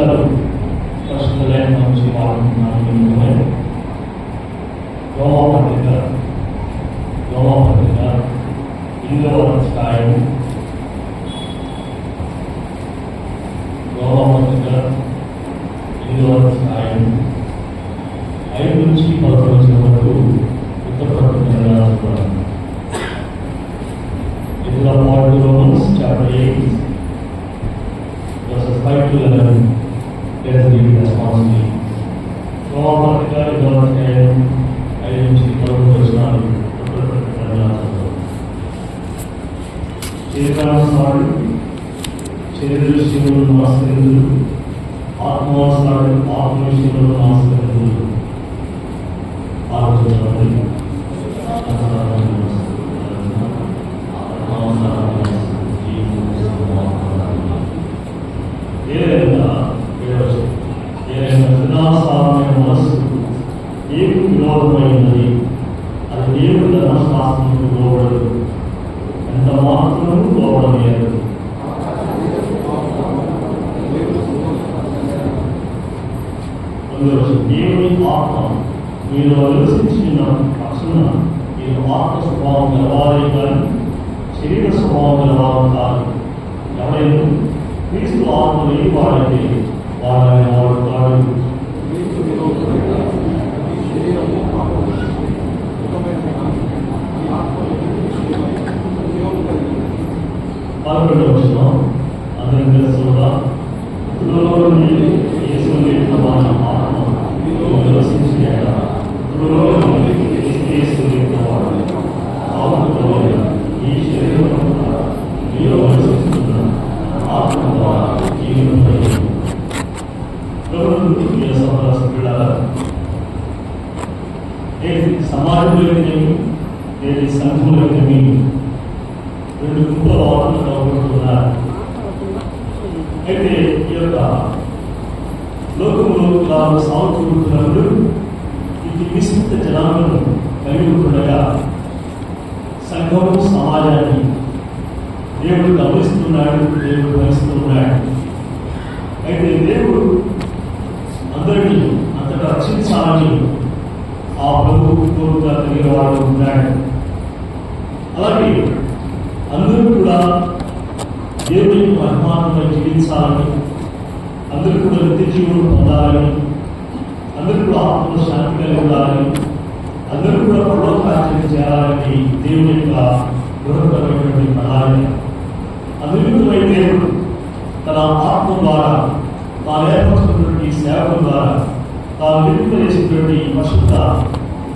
విషయాలు పరిశుద్ధమైన నుంచి వాడుతున్నాను. రోమపత్రిక 8వ అధ్యాయం, రోమపత్రిక 8వ అధ్యాయం 5 నుంచి 10 వచనం వరకు ఉత్తరపడుతున్న Romans chapter 8 verses 5 to 11. Let us read responsibly. రోమపత్రిక 8వ అధ్యాయం 5 నుంచి 10 వచనాలు శరీరానుసారుడు శరీర విషయంలో నమస్కరించుడు, ఆత్మానుసారుడు ఆత్మ విషయంలో నమస్కరించుడు. ఆలోచన వినాశాలమైన మనస్సు దేవుడు విరోధమైనది. అది దేవుడు ధర్మశాస్త్రముకు లోబడదు, ఎంత మాత్రము లోబడలేదు. దేవుని ఆత్మ మీరు నివసించిన పక్షున మీరు ఆత్మ స్వభావం గలవారే కానీ శరీర స్వభావం గలవారు కాదు. ఎవరైనా క్రీస్తు ఆత్మ లేని వాడైతే వాడని వాడు కాడు. పదకొండవ వచనం అందరం తెలుస్తుందా? ఈ శరీరం సమాజంలోని లేదా సంఘంలోని రెండు గుంపుల వాదనలు కలుగుతున్నారు. అయితే ఈ యొక్క లోకంలో తాను సాగుతున్నప్పుడు ఇది విస్తృత జనాలను కలిగి ఉంటుండగా సంఘము సమాజాన్ని దేవుడు గమనిస్తున్నాడు, దేవుడు గమనిస్తున్నాడు. అయితే దేవుడు అందరినీ అంతటా రక్షించాలని ఆ ప్రభువు కోరుగా కలిగిన వాడు ఉన్నాడు. అలాగే అందరూ కూడా దేవుని మహిమాత్మగా జీవించాలని, అందరూ కూడా నిత్య జీవులు పొందాలని, అందరూ కూడా ఆత్మ శాంతి కలిగి ఉండాలని, అందరూ కూడా పరలోకార్యం చేయాలని దేవుని యొక్క బృహత్తరమైనటువంటి ప్రణాళిక. అందునిమిత్తమై దేవుడు తన ఆత్మ ద్వారా తాను ఏర్పరుచుకున్నటువంటి సేవల ద్వారా తాను విడుదలచేసినటువంటి పరిశుద్ధ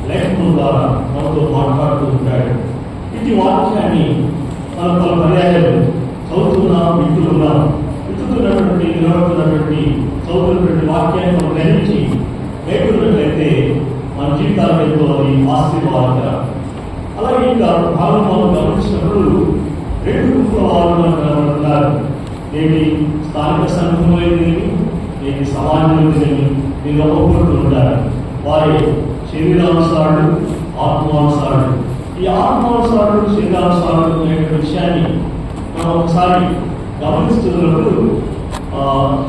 లేఖనం ద్వారా మనతో మాట్లాడుతూ ఉంటాడు. ఇది వాక్యాన్ని మనం పలు పర్యాయాలు వింటున్నటువంటి నిలబడుతున్నటువంటి చదువుతున్నటువంటి వాక్యాన్ని మనం గ్రహించి లేకున్నట్లయితే మన జీవితాలకు ఎంతో అది ఆశీర్వాదకర. అలాగే ఇంకా భాగం మనం గమనించినప్పుడు రెండు గుంపుల వారు మనకు కనబడుతున్నారు. ఏమి స్థానిక సంఘంలో ఏమి సమాజంలో మీరు ఒప్పుకుంటూ ఉంటారు. వారి శరీరానుసారుడు ఆత్మానుసారుడు. ఈ ఆత్మానుసారుడు శరీరానుసారుడు అనే విషయాన్ని మనం ఒకసారి గమనిస్తున్నప్పుడు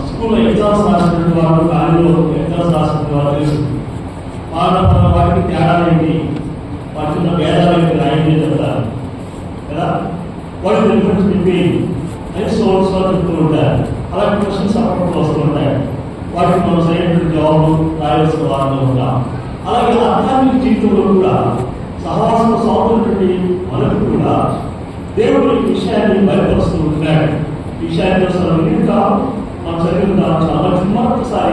స్కూల్లో ఎగ్జామ్స్ రాసినటువంటి వారు, కాలేజీలో ఎగ్జామ్స్ రాసినటువంటి వారు తెలుసు వాటికి తేడాలు ఏంటి, వాటి ఉన్న భేదాలు ఏంటి రాయండి చెప్తారు కదా. వాటి డిఫరెన్స్ బిట్వీన్ అని సోర్స్ చెప్తూ ఉంటారు. అలాంటి క్వశ్చన్స్ అప్పట్లో వస్తూ ఉంటాయి. వాటికి మనం సరైనటువంటి జవాబులు రాయాల్సిన వారిలో ఉంటాం. అలాగే ఆధ్యాత్మిక జీవితంలో కూడా సహవాసం సాగుతున్నటువంటి మనకు కూడా దేవుడు ఈ విషయాన్ని బయటపరుస్తూ ఉంటున్నాడు. ఈ విషయాన్ని ఇంకా మనం చదివిన చాలా మరొకసారి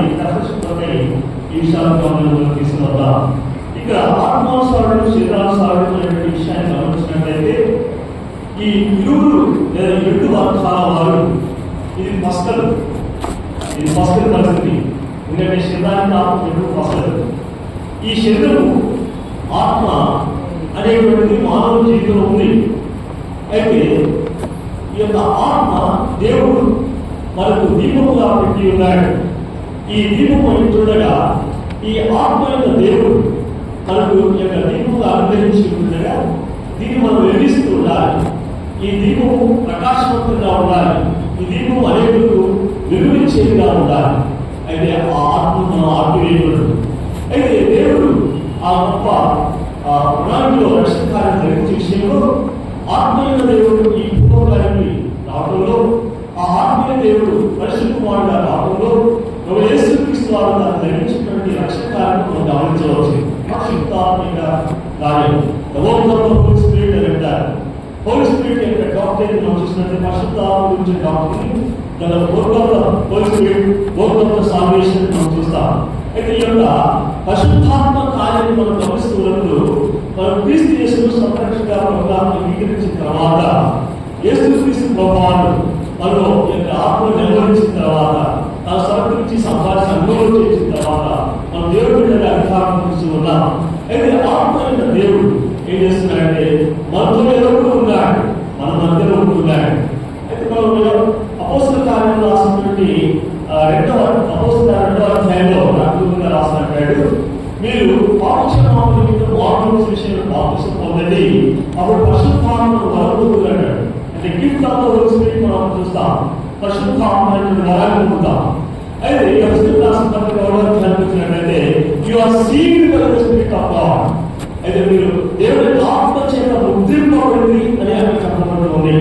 ఈ విషయాలను గమనంలో తీసుకువద్దాం. ఇక్కడ ఆత్మానుసారుడు శరీరానుసారుడు అనేటువంటి విషయాన్ని గమనించినట్లయితే ఈ ఇరువురు లేదా 2 వర్గాల వారు ఇది పస్కలు పరిస్థితి. ఎందుకంటే శరీరానికి ఆత్మ 2 పస్కలు. ఈ శరీరము ఆత్మ అనేటువంటిది మానవ జీవితంలో ఉంది. అయితే ఈ యొక్క ఆత్మ దేవుడు మనకు దీపముగా పెట్టి ఉన్నాడు. ఈ దీపము చూడగా ఈ ఆత్మ యొక్క దేవుడు మనకు ఈ యొక్క దీపముగా అనుగ్రహించి ఉండగా దీన్ని మనం వెలిగిస్తూ ఉండాలి. ఈ దీపము ప్రకాశవంతంగా ఉండాలి. ఈ దీపం అనేకులకు వెలుగునిచ్చేదిగా ఉండాలి. అయితే ఆ ఆత్మ మనం ఆపివేయకూడదు. అయితే దేవుడు ఆ గొప్ప ప్రణాళికలో రక్షణ కార్యం జరిగించే విషయంలో ఆత్మీయ దేవుడు ఈ భూలోకానికి రావడంలో, ఆ ఆత్మీయ దేవుడు పరిశుద్ధ కుమారుడుగా రావడంలో యేసుక్రీస్తు వారు దాన్ని జరిగించినటువంటి రక్షణ కార్యం మనం గమనించవచ్చు. పరిశుద్ధాత్మిక కార్యం హోలీ స్పిరిట్ అని అంటారు. హోలీ స్పిరిట్ యొక్క డాక్టర్ మనం చూసినట్టు పరిశుద్ధాత్మ గురించి డాక్టర్ దాని హోలీ స్పిరిట్ సాల్వేషన్ మనం చూస్తాం. అయితే ఈ యొక్క పరిశుద్ధాత్మ కార్యాన్ని మనం గమనిస్తున్నప్పుడు మనం క్రీస్తు యేసును సంరక్షణగా అంగీకరించిన తర్వాత, యేసుక్రీస్తు ప్రభువారు మనలో యొక్క ఆత్మను నిర్వహించిన తర్వాత, తన సమర్పించి సంపాదించి అనుభవం చేసిన తర్వాత మనం దేవుడి మీద అధికారం చూస్తూ ఉన్నాం. అయితే ఆత్మ యొక్క దేవుడు ఏం చేస్తున్నాడంటే మనతో ఎదురు ఉన్నాడు, మన మధ్యలో ఉంటున్నాడు. అయితే మనం అపోస్తల కార్యంలో రాసినటువంటి రెండవ అధ్యాయంలో రాకుండా రాసినట్టాడు, మీరు పాపక్షమాపణ నిమిత్తం మారు విషయంలో బాప్తిసం పొందండి, అప్పుడు పరిశుద్ధాత్మను వరదూరు. అంటే gift of the holy spirit మనం చూస్తాం, పరిశుద్ధాత్మ వరాన్ని పొందుతాం. అయితే చూసినట్లయితే you are sealed by the spirit of God. అయితే మీరు దేవుడి ఆత్మ చేత ముద్రింపబడింది అని అక్కడ చెప్పబడుతుంది.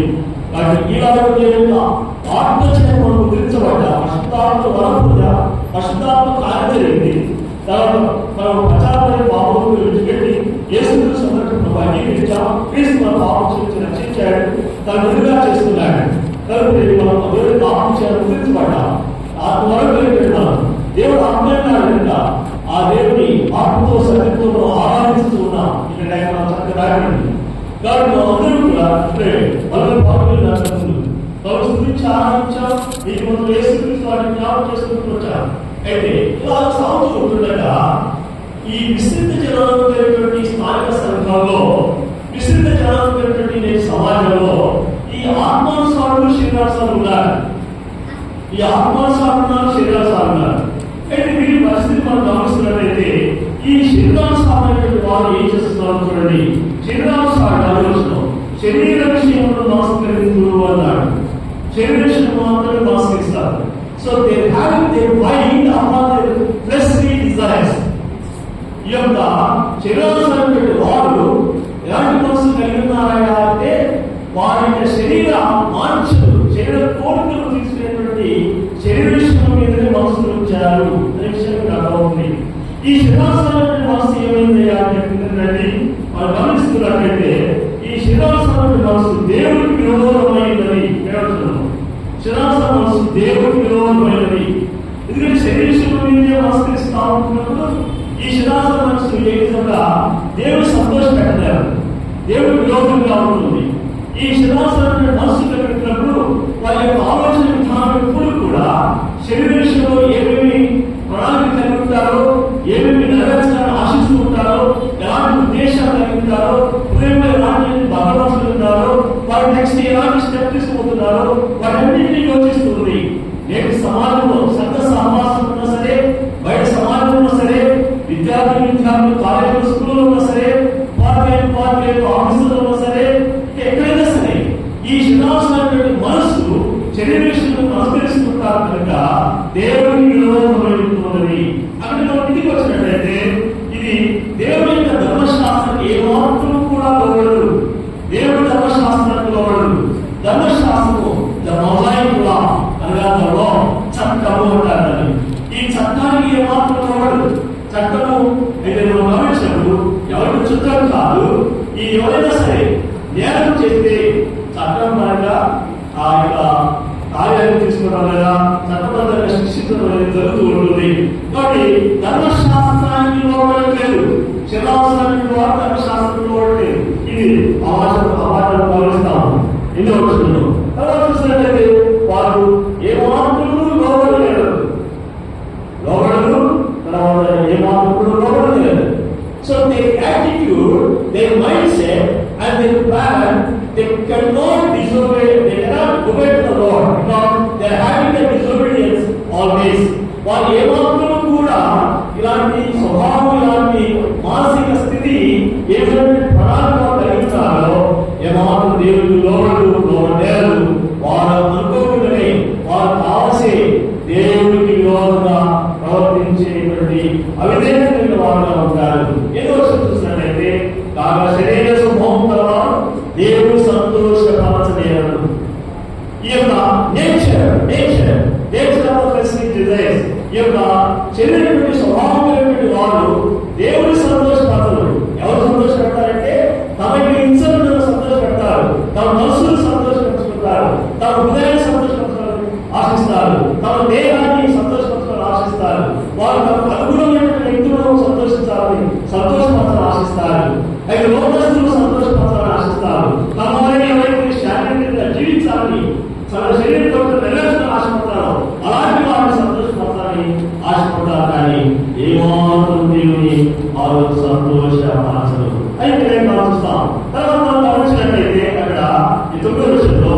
కాబట్టి ఈలాగా ఆత్మ చేత మనం ముద్రించబడ్డ పరిశుద్ధాత్మ వరపూజ, పరిశుద్ధాత్మ కార్యం జరిగింది. తర్వాత మనం ప్రచారమైన పాపం విడిచిపెట్టి యేసుక్రీస్తు సంరక్షణ అంగీకరించాం. క్రీస్తు మన పాపం చేసి రక్షించాడు, తన విధంగా చేస్తున్నాడు. కాబట్టి మనం దేవుడి ఆత్మ చేత ముద్రించబడ్డాం. ఆత్మ వరకు పెడతాం. దేవుడు ఆత్మ ఆ దేవుని ఆత్మతో సత్యంతో మనం ఆరాధిస్తూ ఉన్నాం. ఇక్కడ మనం చక్కగా రాయబడింది. కాబట్టి మనం అందరూ కూడా మనం పాల్గొని గురించి ఆరాధించాం. మీకు మనం యేసుక్రీస్తు వాటిని జ్ఞాపకం చేసుకుంటూ వచ్చాం. అయితే ఇలా సాగుతూ ఉంటుండగా ఈ విస్తృత జనాలైనటువంటి స్థానిక సంఘంలో, విస్తృత జనాలైనటువంటి సమాజంలో ఈ ఆత్మానుసారులు శరీరానుసారులు ఉన్నారు. ఈ ఆత్మానుసారులు శరీరానుసారులు ఉన్నారు. అయితే వీరి పరిస్థితి మనం గమనిస్తున్నట్లయితే ఈ శరీరానుసారైనటువంటి వారు ఏం చేస్తున్నారు చూడండి. శరీరానుసారుడు ఆలోచన శరీర విషయంలో నమస్కరించు అన్నాడు. శరీర విషయం మాత్రమే నమస్కరిస్తారు. So they have their mind upon their fleshly desires. ఈ యొక్క శరీరానుసారైనటువంటి వారు ఎలాంటి మనసు కలిగి ఉన్నారా అంటే వారి యొక్క శరీర వాంఛలు, శరీర కోరికలు తీసుకునేటువంటి శరీర విషయం మీదనే మనసులు ఉంచారు అనే విషయం అర్థమవుతుంది. ఈ శరీరానుసారైనటువంటి మనసు ఏమైంది అంటే మనం గమనిస్తున్నట్లయితే ఈ శరీరానుసారైనటువంటి మనసు దేవుడికి విరోధమైనది. శరీరానుసార మనసు దేవుడికి విరోధమైనది. ఎందుకంటే శరీర విషయం మీదే నమస్కరిస్తూ ఉంటున్నప్పుడు ఈ శరీరానుసార మనసు ఏ విధంగా దేవుడు సంతోషపెట్టలేరు, దేవుడు విరోధంగా ఉంటుంది. ఈ శరీరానుసారైన మనసు పెట్టినప్పుడు వారి యొక్క ఆలోచన విధానం ఎప్పుడు కూడా శరీర విషయంలో ఏమేమి ప్రణాళిక కలిగి ఉంటారో, ఏమేమి నెరవేర్చాలని ఆశిస్తూ ఉంటారో, ఎలాంటి ఉద్దేశాలు కలిగి ఉంటారో, హృదయంలో ఎలాంటి భగవంతులు ఉంటారో, వారి నెక్స్ట్ ఎలాంటి స్టెప్ తీసుకుపోతున్నారో వాటన్నింటినీ యోచిస్తుంది. నేటి సమాజంలో సంఘ సహవాసం ఉన్నా సరే, బయట సమాజం ఉన్నా సరే, విద్యార్థులు కాలేజీలో స్కూల్లో ఉన్నా సరే, ఆఫీసులో ఉన్నా సరే, ఎక్కడైనా సరే ఈ శరీరానుసారైనటువంటి మనసు శరీర విషయంలో అనుసరిస్తుంటారు కనుక దేవుని విరోధమైనది. అక్కడ మనం ఇంటికి వచ్చినట్లయితే ఇది దేవుని యొక్క ధర్మశాస్త్రం ఏమాత్రం కూడా లోబడదు. దేవుడి ధర్మశాస్త్రానికి లోబడదు. ధర్మశాస్త్రము అనగా చట్టము అంటారు. ఈ చట్టానికి ఏమాత్రం లోబడదు. చట్టము అయితే మనం గమనించినప్పుడు ఎవరికి చుట్టం కాదు. ఈ ఎవరైనా సరే నేరం చేస్తే చట్టం పరంగా ఆ యొక్క కార్యాలను తీసుకోవడం లేదా చట్టబద్ధంగా శిక్షించడం అనేది జరుగుతూ ఉంటుంది. కాబట్టి ధర్మశాస్త్రానికి లోబడలేదు, శరీరానుసారానికి వారు ధర్మశాస్త్రానికి లోబడలేదు. ఇది అవాటను భావిస్తాము. ఎన్నో వచ్చిన తర్వాత చూసినట్లయితే వారు ఏమాత్రము లోబడలేదు, తర్వాత ఏమాత్రము లోబడలేదు. So their attitude, their mindset and their plan, they cannot disobey, they cannot obey the Lord because they are having the disobedience always. వాళ్ళు ఏమాత్రము కూడా ఇలాంటి స్వభావం, ఇలాంటి మానసిక స్థితి ఏమైనా ప్రణాళిక కలిగించాలో ఏమాత్రం దేవుడికి లోబడలేరు. వారు అనుకోకుండానే వారు కావలసి దేవుడికి విరోధంగా అవిధేయత కలిగిన వారుగా ఉంటారు. ఏదో చూసినట్లయితే కాగా శరీర స్వభావం కలవారు దేవుని సంతోషపరచలేరు. ఈ యొక్క నేచర్ ఈ యొక్క శరీర స్వభావం కలిగినటువంటి వారు దేవుని సంతోషపడతారు. ఎవరు సంతోషపెడతారంటే తమకి హింసలను సంతోషపెడతారు, తమ మనసును సంతోషపరుచుకుంటారు, తమ హృదయాన్ని సంతోషపరచాలని ఆశిస్తారు, తమ దేహాన్ని సంతోషపరచాలని ఆశిస్తారు, వారు తమకు అనుగుణమైనటువంటి వ్యక్తులను సంతోషపరచాలని ఆశిస్తారు. అయితే లోకస్తులు సంతోషపరచాలని ఆశిస్తారు. తమ వారిని ఎవరైతే శారీరకంగా జీవించాలని తన శరీరంతో నెరవేర్చాలని ఆశపడతారు, అలాంటి వారిని సంతోషపరచాలని ఆశపడతారు. కానీ ఏమాత్రం దేవుని వారు సంతోషపరచరు. అయితే మనం చూస్తాం. తర్వాత మనం గమనించినట్లయితే అక్కడ ఈ 9వ వచనంలో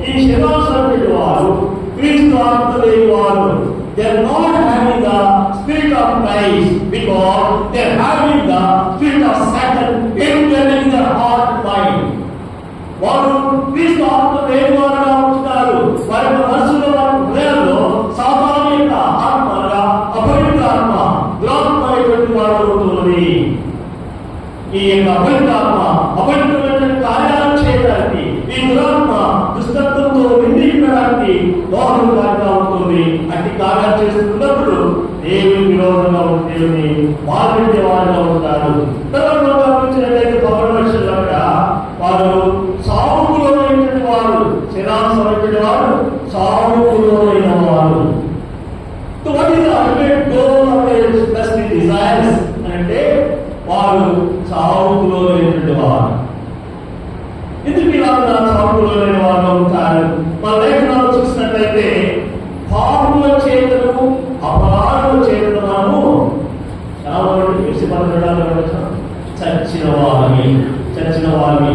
ఈ శరీరాసనటువంటి వారు క్రీస్తు ఆత్మ లేని వారు, they are not having the spirit of Christ because they are having the spirit of Satan indwelling in their heart and mind. వారు క్రీస్తు ఆత్మ లేని వారుగా ఉంటున్నారు. వారి మనసులో, వారి హృదయంలో సాతాను యొక్క ఆత్మగా అపవిత్ర ఆత్మ, దురాత్మ అనేటువంటి వారు ఉంటున్నది. ఈ యొక్క అపవిత్రాత్మ అపవిత్రమైనటువంటి కార్యాలను చేయడానికి, ఈ దురాత్మ దుస్తత్వంతో నిందించడానికి దోహదకారిగా ఉంటుంది. అట్టి కార్యాలు చేస్తున్నప్పుడు దేవుని విరోధంగా ఉన్న దేవుని బాధించే వారుగా ఉంటారు. తర్వాత గమనించినట్లయితే 11వ వచనంలో అక్కడ వారు సావుకులైనటువంటి వారు, శరీరాసమైనటువంటి వారు సావుకులైన వారు. What is the ultimate goal of their specific desires? అంటే వారు సావుకులో లేనటువంటి వారు. ఎందుకు ఇలా సావుకులో లేని వారు ఉంటారు? మన లేఖనాలు చూసినట్లయితే పాపుల చేతను అపరాధుల చేతను మనము చచ్చిన వారిని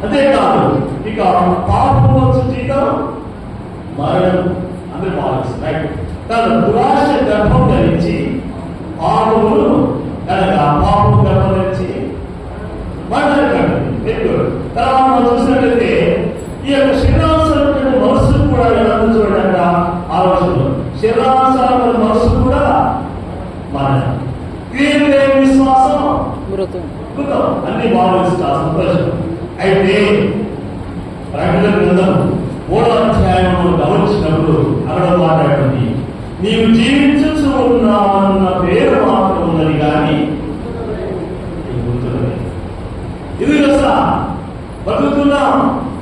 అంతేకాదు, ఇక పాపం వచ్చి జీతం మరణం అంటే భావిస్తాయి. తన దురాశ గర్భం ధరించి పాపములు కనుక పాపం గర్భం ధరించి మరణాన్ని కంటుంది. తర్వాత మనం చూసినట్లయితే ఈ యొక్క శరీరాంశాల మనసు కూడా ఎలా చూడండి ఆలోచనలు. శరీరాంశాల మనసు కూడా మరణం, క్రియలు లేని విశ్వాసం మృతం అన్ని భావిస్తారు సంతోషం. అయితే ప్రకటన గ్రంథం 3వ అధ్యాయంలో గమనించినప్పుడు అక్కడ మాట్లాడుతుంది, నీవు జీవించు ఉన్నావన్న పేరు మాత్రం ఉన్నది కానీ ఇది రసా బతుకుతున్నాం,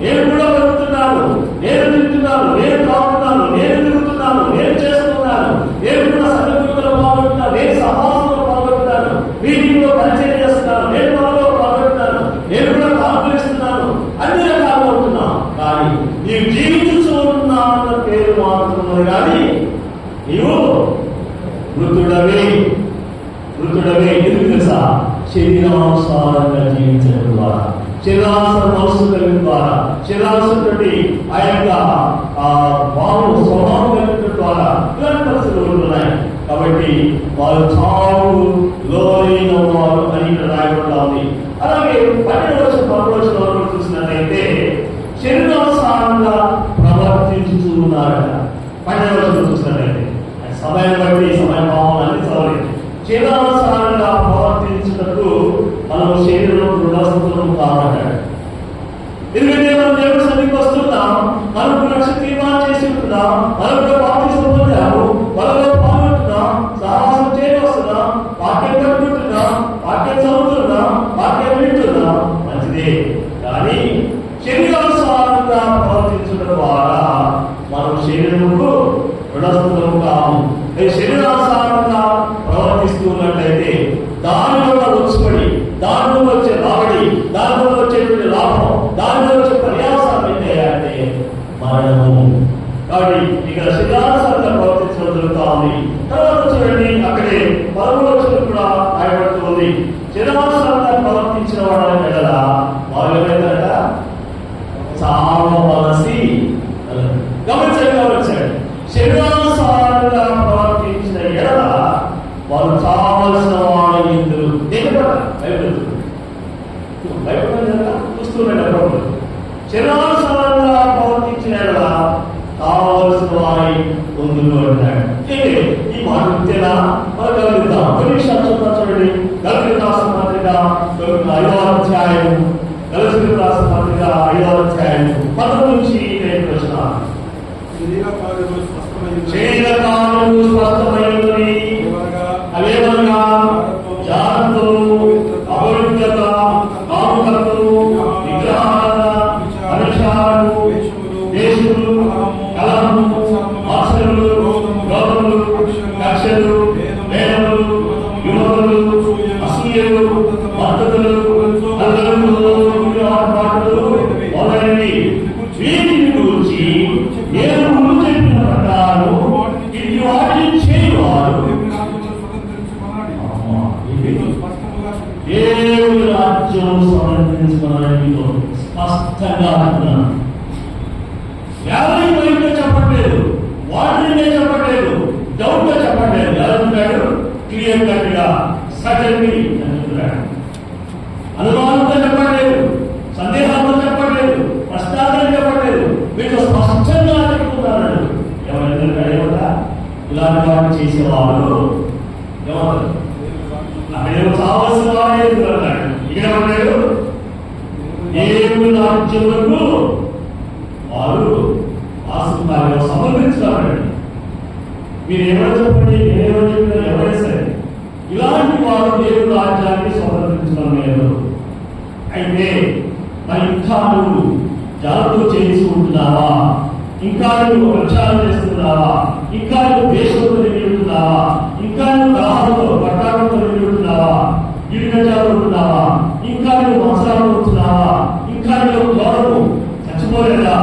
నేను కూడా బతుకుతున్నాను, నేను తింటున్నాను, నేను తాగుతున్నాను, నేను తిరుగుతున్నాను, నేను చేస్తున్నాను, నేను కూడా సంఘంలో పాల్గొంటున్నాను, నేను సమాజంలో పాల్గొంటున్నాను, మీటింగ్ లో పరిచయం చేస్తున్నాను, నేను మనలో పాల్గొంటున్నాను, నేను కూడా పాల్గొనిస్తున్నాను, అన్ని రకాలుగా ఉంటున్నాను. కానీ నీవు జీవించు ఉన్నావన్న పేరు మాత్రం ఉన్నది కానీ నీవు మృతుడవే. ఎందుకు తెలుసా? శరీరానుసారంగా జీవించడం ద్వారా, శరీరానుసార మనసు కలిగిన ద్వారా, శరీరానుసరి ఆ యొక్క స్వభావం కలిగిన ద్వారా ఇలాంటి పరిస్థితులు ఉంటున్నాయి. కాబట్టి వారు చావు లోనైన వారు అని ఇక్కడ రాయబడతా ఉంది. అలాగే 12వ వచనం చూసినట్లయితే శరీరానుసారంగా ప్రవర్తించుతూ ఉన్నారట. 12వ వచనం చూసినట్లయితే సమయం బట్టి సమయం భావాన్ని చదవలేదు. శరీరానుసారంగా ప్రవర్తించినట్టు మనం శరీరంలో దృఢస్థులం కావాలంటాడు. ఎందుకంటే మనం దేవుడి సన్నిధికి వస్తున్నాం, మనకు లక్ష్య తీర్మానం చేసి ఉంటున్నాం, మనకు బాప్తిసం పొందాము, మనలో పాల్గొంటున్నాం, సహవాసం చేయవస్తున్నాం, వాక్యం కట్టుకుంటున్నాం, వాక్యం చదువుతున్నాం, వాక్యం వింటున్నాం, మంచిదే. కానీ శరీరానుసారంగా ప్రవర్తించడం ద్వారా మనం శరీరముకు దృఢస్థులం కాము. శరీరానుసారంగా ప్రవర్తిస్తూ ఉన్నట్లయితే దానిలో వచ్చి దానిలో వచ్చే రాబడి, దానిలో వచ్చేటువంటి లాభం, దానిలో వచ్చే పర్యావసానం ఏంటంటే మరణము. కాబట్టి ఇక్కడ శరీరానుసారంగా ప్రవర్తించడం జరుగుతూ ఉంది. తర్వాత చూడండి, అక్కడే 13వ వచనం కూడా రాయబడుతుంది, శరీరానుసారంగా ప్రవర్తించిన వాడని ఎడల వారు ఏమైందట చావవలసి. గమనించండి, శరీరానుసారంగా ప్రవర్తించిన ఎడల వారు చావలసిన వాడు ఇందులో చూస్తున్నాడు. శరీరానుసారంగా ప్రవర్తించిన ఎడల కావలసిన వారి ముందులో అంటాడు. ఈ మాట విద్యనా మనం గమనిద్దాం. కొన్ని విషయాలు చూడండి. గలతీయులకు రాసిన పత్రిక 5వ అధ్యాయం, గలతీయులకు రాసిన పత్రిక 5వ అధ్యాయం 11 నుంచి 5 వచనాలు. శరీర కార్యములు స్పష్టమైనవి, అవేమనగా జాగ్రత్త, అపవిత్రత, కాముకత్వం, విగ్రహారాధన, అనుషాలు, దేశములు, కలహము, ఆశ్రములు, గౌరవములు, కక్షలు, వేదములు, విమోహములు, అసూయలు, మద్దతులు, అల్లరులు, విగ్రహాలు మొదలైనవి. వీటిని గురించి నేను ముందు చెప్పిన ప్రకారం ఇది వాటిని చేయవారు దేవుని రాజ్యం సమర్థించుకోవాలని స్పష్టంగా అంటున్నాను. ఎవరి బయట చెప్పట్లేదు, వాటిని చెప్పట్లేదు, డౌట్ గా చెప్పట్లేదు. ఎవరుంటాడు? క్లియర్ కట్ గా సటన్లీ అని చెప్తున్నాడు. అనుమానంతో చెప్పట్లేదు, సందేహాలతో చెప్పట్లేదు, ప్రశ్నార్థం చెప్పట్లేదు, వీళ్ళు స్పష్టంగా చెప్తున్నాడు. ఎవరైనా ఏమన్నా ఇలాంటి వాటిని చేసేవాళ్ళు ఏమవుతారు? అక్కడ కావాల్సిన వాడే అన్నాడు. ఇక్కడ ఏమన్నాడు? దేవుని రాజ్యములకు వారు ఆసక్తిగా సమర్పించుతారండి. మీరు ఏమైనా చెప్పండి, నేనేమో చెప్పినా ఎవరైనా సరే ఇలాంటి వారు దేవుని రాజ్యాన్ని సమర్పించడం లేదు. అయితే మరి ఇంకా నువ్వు జాగ్రత్త చేసి ఉంటున్నావా? ఇంకా నువ్వు ప్రచారం చేస్తున్నావా? ఇంకా నువ్వు దేశంతో నిలుగుతున్నావా? ఇంకా నువ్వు గ్రహాలతో పట్టాలతో నిలుగుతున్నావా? గిరిగజాలు ఉంటున్నావా? ఇంకా నువ్వు మంత్రాలు ఉంటున్నావా? ఇంకా నువ్వు గౌరవం చచ్చిపోలేదా?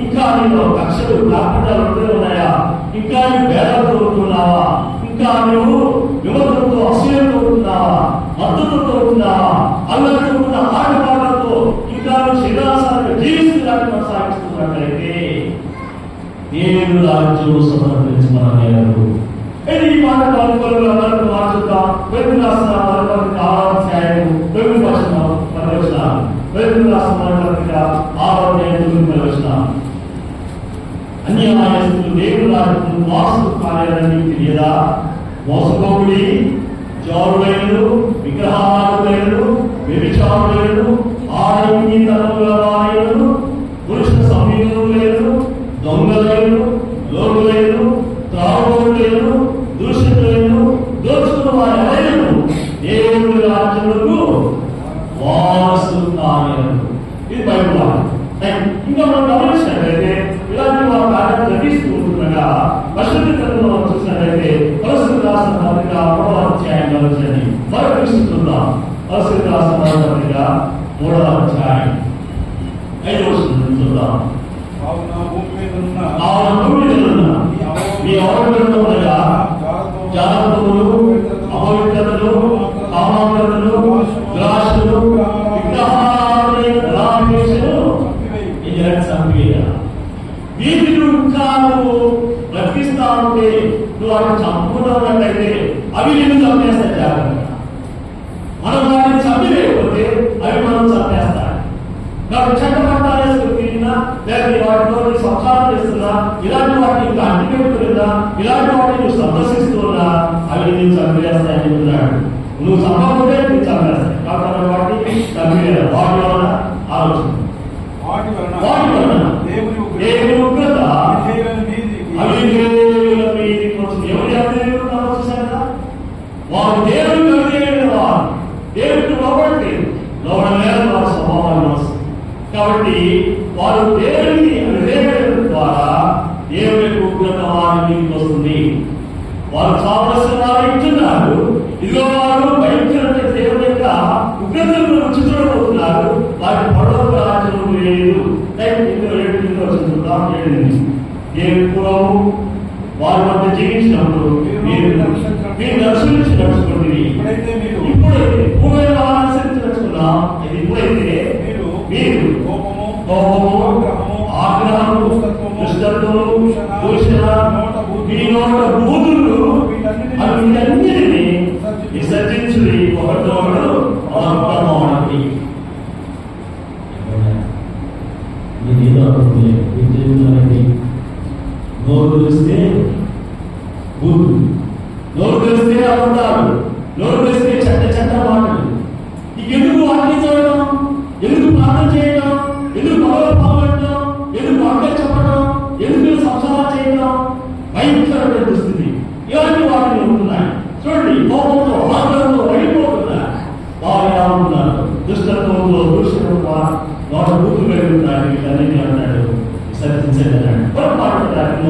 ఇంకా నీలో కక్షలు కాకుండా ఉన్నాయా? ఇంకా నువ్వు వేదాలతో ఉంటున్నావా? ఇంకా నువ్వు యువతలతో అసూయతో ఉంటున్నావా? మద్దతులతో ఉంటున్నావా? అల్లరితో ఉన్న ఆటపాటలతో ఇంకా నువ్వు శరీరాసాన్ని జీవిస్తున్నట్టు కొనసాగిస్తున్నట్లయితే దేవుని రాజ్యం సమర్పించమన్నారు. ఈ మాట కాలువలు అందరూ మార్చుతాం. వెలుగు రాసిన 6వ అధ్యాయం 9వ వచనం 10వ వచనం. వెలుగు రాసిన 6వ అధ్యాయం 9వ వచనం. అన్యాయస్తులు దేవుని రాజ్యం వాసు కార్యాలని తెలియదా? మోసపోకుడి, జోరులైనను, విగ్రహారాధకులైనను, వ్యభిచారులైనను, ఆడంగితనములైనను, పురుష సంయోగులైనను, దొంగలైనను, లోగులైనను, త్రాగుబోతులైనను, దూషితులైనను, దోచుకున్న వారెవరైనను దేవుని రాజ్యములకు వారసులు కాలేరు. ఇది బైబిల్ వాక్యం. ఇంకా మనం గమనించినట్లయితే ఇలాంటి వారు కార్యాలు జరిగిస్తూ ఉంటుండగా పరిశుద్ధ గ్రంథంలో చూసినట్లయితే పరిశుద్ధ రాసిన పత్రిక 3వ అధ్యాయం గమనించండి. మరొక విషయం పరిశుద్ధ రాసిన పత్రిక 3వ అధ్యాయం 5వ వచనం చూద్దాం. మీ అవసరంలో జాగ్రత్తలు, అపవిత్రతలు, కామాంతరతలు, గ్రాసులు, వీటిని ఇంకా నువ్వు బ్రతికిస్తా ఉంటే, నువ్వు వాటిని చంపుకున్నట్లయితే అవి నిన్ను చంపేస్తాయి. జాగ్రత్త. మనం వాటిని చంపివేయకపోతే అవి మనం చంపేస్తాయి. కాబట్టి చట్టపట్టాలు తిరిగినా లేకపోతే వాటితో సంసారం చేస్తున్నా, ఇలాంటి వాటిని ఇంకా అంటిపెట్టుకున్నా, ఇలాంటి వాటిని నువ్వు సందర్శిస్తున్నా అవి నేను చంపేస్తాయని చెప్తున్నాడు. నువ్వు చంపకపోతే నేను చంపేస్తాయి. కాబట్టి వాటిని చంపేయాలి. వాటి వలన ఆలోచన, వాటి వలన దేవుని ఉగ్రత అవిధేయుల మీదికి వస్తుంది. ఎవరు అవిధేయులు చూసారా? వారు దేవుని అవిధేయులు, వారు దేవుడికి లోబడలేదు, వారి స్వభావాన్ని వస్తుంది. కాబట్టి వారు దేవుని అవిధేయుల ద్వారా దేవుని ఉగ్రత వారి మీదికి వస్తుంది. వారు కావలసిన వారు ఇస్తున్నారు. ఇదిగో వారు భయంకరంగా దేవుని యొక్క ఉగ్రతను రుచి చూడబోతున్నారు. వారి పడవ రాజ్యం లేదు. దేవుని పూర్వము వారి మధ్య జీవించినప్పుడు మీరు దర్శనించి నడుచుకోండి. ఇప్పుడైతే భూమి అనుసరించి నడుచుకున్నా, ఇప్పుడైతే మీరు కోపము, ఆగ్రహము, దుష్టత్వము, దూషణ, మీ నోట బూతులు అన్నిటినీ విసర్జించి ఒకటోడు అర్థమవునండి. నోరు తెలిస్తే బూతులు, నోరు తెరిస్తే అబద్ధాలు, నోరు తెరిస్తే చెడ్డ మాటలు. ఎందుకు వాక్యం చదవడం, ఎందుకు ప్రార్థన చేయడం, ఎందుకు పదవులు పాల్గొనడం, ఎందుకు వాక్యం చెప్పడం, ఎందుకు సంసారం చేయడం, భయంకరమైన దుస్థితి. ఇలాంటి వాటిని ఉంటున్నాయి. చూడండి, కోపంతో ఆగ్రహంతో వెళ్ళిపోతున్నారు. వారు ఎలా ఉంటున్నారు? దుష్టత్వంతో దూషణంతో నోట బూతులు పెరుగుతున్నాడు. వీటన్నిటి అంటాడు విసర్జించండి అన్నాడు. పొరపాటు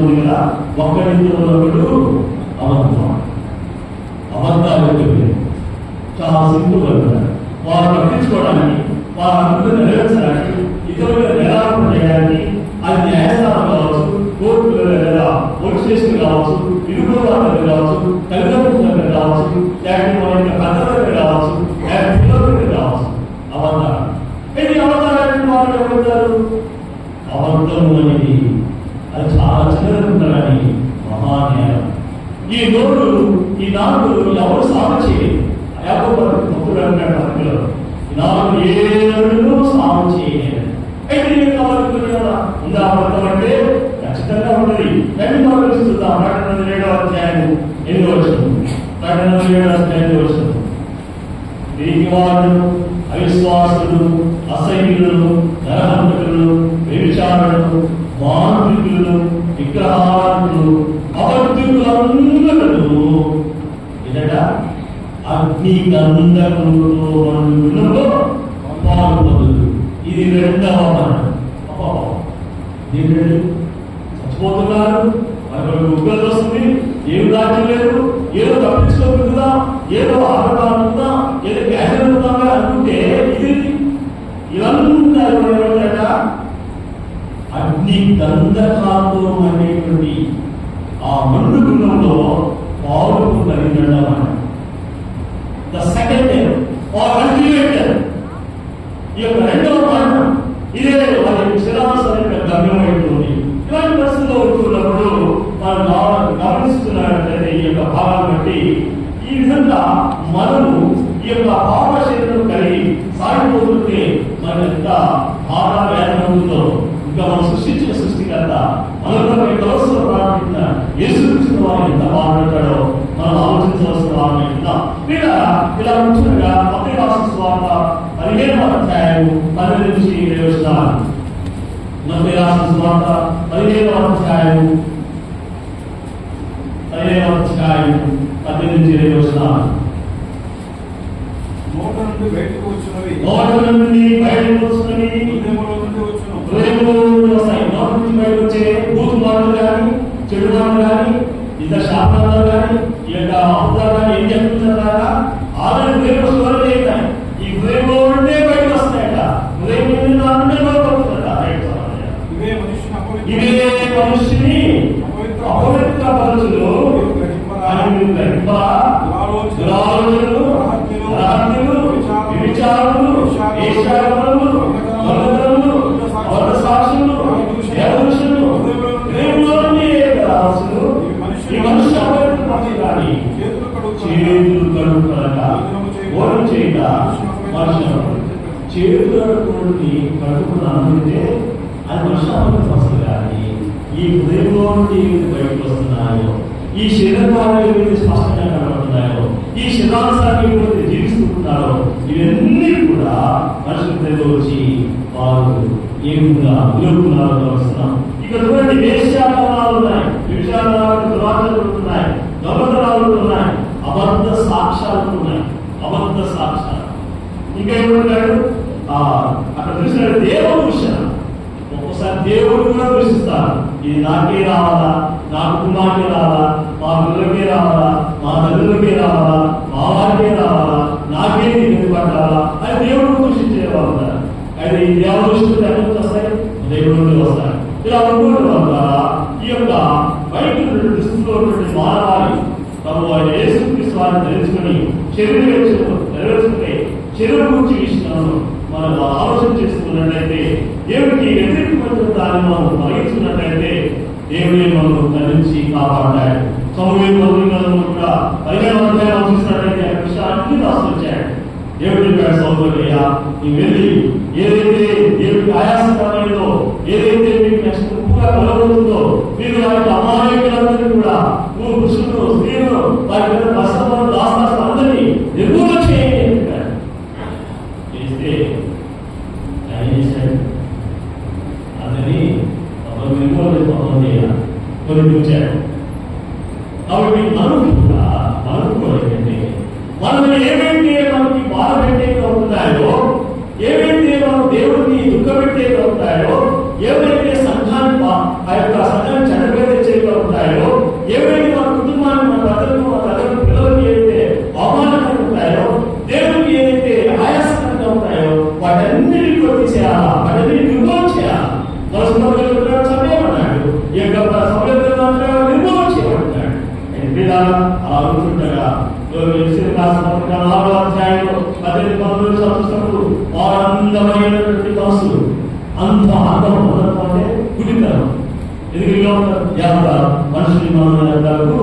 ఉంది కదా, ఒక్కడింటిలో ఉన్నప్పుడు అబద్ధాలు చాలా సింపుల్ అవుతున్నారు. వారు పట్టించుకోవడానికి, వారు అనుకుని నెరవేర్చడానికి, ఇతరులు నిరాకరణ చేయడానికి, అది న్యాయస్థానం కావచ్చు, కోర్టులు లేదా పోలీస్ స్టేషన్ కావచ్చు, ఇరుగు వాళ్ళకి కావచ్చు, తల్లిదండ్రుల దగ్గర కావచ్చు, లేకపోతే మన యొక్క పెద్ద దగ్గర కావచ్చు, లేకపోతే పిల్లల దగ్గర కావచ్చు. అబద్ధాలు. అయితే అబద్ధాలు వాళ్ళు ఎవరుంటారు? అబద్ధం అనేది అది చాలా చిన్నదనుకుంటారని మహాన్యాయం. ఈ నోరు, ఈ నాలుగు ఎవరు సాగు చేయలేదు. భక్తుడు అంటాడు అందులో, ఈ నాలుగు ఏళ్ళు సాగు చేయలేదు. అయితే నేను కావాలనుకున్నా ఉందా అబద్ధం అంటే ఖచ్చితంగా ఉన్నది. దాన్ని చూద్దాం. 7వ అధ్యాయం 8వ వచనం. 7వ అధ్యాయం 8వ వచనం. దీనికి వారు అవిశ్వాసులు, అసహ్యులు, నరహంతకులు, వ్యభిచారులు, మాంత్రికులు, విగ్రహారాధకులు, అబద్ధికులందరూ ఎదట అగ్ని గంధకములతో మండులో పాల్గొనదు. ఇది 2వ మరణం. చచ్చిపోతున్నారు, వాళ్ళకి ఉగ్రత వస్తుంది, ఏమి దాచి లేదు, ఏదో తప్పించుకోకుండా, ఏదో ఆటగా, ఏదో క్యాన్సర్ అవుతుందా అనుకుంటే ఇది ఇదంతా ఏమిటంట అగ్ని గంధకాలతో అనేటువంటి ఆ మండు గుణంలో పావులు కలిగినమాట. ద సెకండ్ అల్టిమేట్, ఈ యొక్క 2వ మరణం ఇదే వాళ్ళకి శిలాసన గమ్యం అవుతుంది. ఇలాంటి పరిస్థితుల్లో ఉంటున్నప్పుడు వాళ్ళు గమనిస్తున్నారంటే ఈ యొక్క భావాన్ని బట్టి ఈ విధంగా మనము ఈ యొక్క పాప శరీరం కలిగి సాగిపోతుంటే మన ఎంత బాధ వేదన ఉంటుందో, ఇంకా మనం సృష్టించిన సృష్టికర్త మనలో కలవలసిన ప్రారంభించిన యేసుక్రీస్తు వారు ఎంత బాధపడతాడో మనం ఆలోచించవలసిన వారిని ఇలా ముఖ్యంగా మత్తయి రాసిన సువార్త 15వ అధ్యాయం 12 నుంచి 20 వచనాలు. మత్తయి రాసిన సువార్త 15వ అధ్యాయం 12 నుంచి 20 వచనాలు. నోట నుండి బయటకు వచ్చినవి హృదయములో నుండి వస్తాయి. నోట నుంచి బయటకు వచ్చే బూతు మాటలు కానీ, చెడు మాటలు కానీ, ఇతర శాపనాలు కానీ, ఈ యొక్క అబద్ధాలు కానీ ఏం చెప్తున్నారా? ఆల్రెడీ హృదయంలో స్వరం చేస్తాయి. ఈ హృదయంలో నుండే బయటకు వస్తాయట. హృదయం నుండి ఇవే మనుషుని అపవిత్రపరచును అని దురాలోచనలు, వ్యభిచారులు, వేశ్యాగణములు, దొంగతనములు, అబద్ధ సాక్షులు, దేవదూషణలు, హృదయంలోని రాసులు, ఈ మనుషులు అపవిత్రపరచాలి. చేతులు కడుగుతారట, ఓరం చేయట మనుషులు చేతులు కడుగుతుంది. కడుగుతున్నానంటే అది మనుషులు వస్తుంది. కానీ ఈ హృదయంలో నుండి బయటకు వస్తున్నాయో, ఈ శరీరాలు ఏవైతే స్పష్టంగా కనబడుతున్నాయో, ఈ శరీరానుసారం ఏవైతే జీవిస్తున్నారో, ఇవన్నీ కూడా మనుషుల హృదయంలో వచ్చి వారు ఏ విధంగా విలువకున్నారో గమనిస్తున్నాం. ఇక్కడ చూడండి, వేశ్యాలు ఉన్నాయి, విషయాలు దురాచలు ఉంటున్నాయి, దొంగతనాలు ఉన్నాయి, అబద్ధ సాక్ష్యాలు ఉన్నాయి. అబద్ధ సాక్ష్యాలు ఇంకా ఏమంటాడు అక్కడ చూసిన దేవదూషణ. ఒక్కోసారి దేవుడు కూడా దూషిస్తారు. ఇది నాకే రావాలా, నా కుటుంబానికే రావాలా, మా పిల్లలకే రావాలా, మా తల్లులకే రావాలా, మా వారికే రావాలా, నాకే నిధి పట్టాలా అని దేవుడు దూషించేవారు ఉంటారు. అయితే ఈ దేవదూషణలు ఎక్కడికి వస్తాయి? దేవుడు నుండి వస్తాయి. ఇలా అనుకోవడం వల్ల ఈ యొక్క బయట దుస్తులో ఉన్నటువంటి మానవాళి తమ యేసుక్రీస్తు వారిని తెలుసుకుని నెరవేర్చుకునే చెరువు గురించి విషయంలో మనం ఆలోచన చేసుకున్నట్లయితే, దేవుడికి వ్యతిరేకమైన దాన్ని మనం తొలగించుకున్నట్లయితే దేవుడే మనం కలిసి కాపాడాడు. సమూహంలో కూడా 15వ అధ్యాయం చూసినట్లయితే ఆ విషయాన్ని రాసుకొచ్చాడు. దేవుడు చెప్పాడు, సౌకర్య నీవు వెళ్ళి ఏదైతే దేవుడికి ఆయాసకరమైనదో, ఏదైతే మీకు నష్టంగా కలగబోతుందో మీరు వారికి అమాయకులందరినీ కూడా పురుషులు స్త్రీలు వారి మీద కష్టపడు దాస్తాలు అందరినీ నిర్మూలన చేయండి చేస్తే ఆయన చేశాడు. అందరినీ నిర్మూలన చేయాలి కొన్ని చూచాడు. కాబట్టి మనకు కూడా ఏంటంటే మనం ఏవైతే మనకి బాధ పెట్టేది అవుతున్నాయో, ఏవైతే మనం దేవుడిని దుఃఖపెట్టేది అవుతాయో, ఏవైతే సంఘాన్ని ఆ యొక్క సంఘాన్ని చెడబెట్టే చేయగా ఉంటాయో, ఏవైతే మన కుటుంబాన్ని మన ప్రజలకు మన ప్రజలకు పిల్లలకి ఏదైతే అవమానకరంగా దేవుడికి ఏదైతే ఆయాసకరంగా ఉంటాయో వాటన్నిటిలో తీసేయాలా, వాటన్నిటి నిర్మూలన చేయాలి. మన సమయమన్నాడు ఈ యొక్క సమయంలో నిర్మూలన చేయమంటాడు. అలా ఉంటుండగా వారందమైనటువంటి దాసులు అంత అందం అంటే గుడితనం. ఎందుకంటే మనుషులు మనకు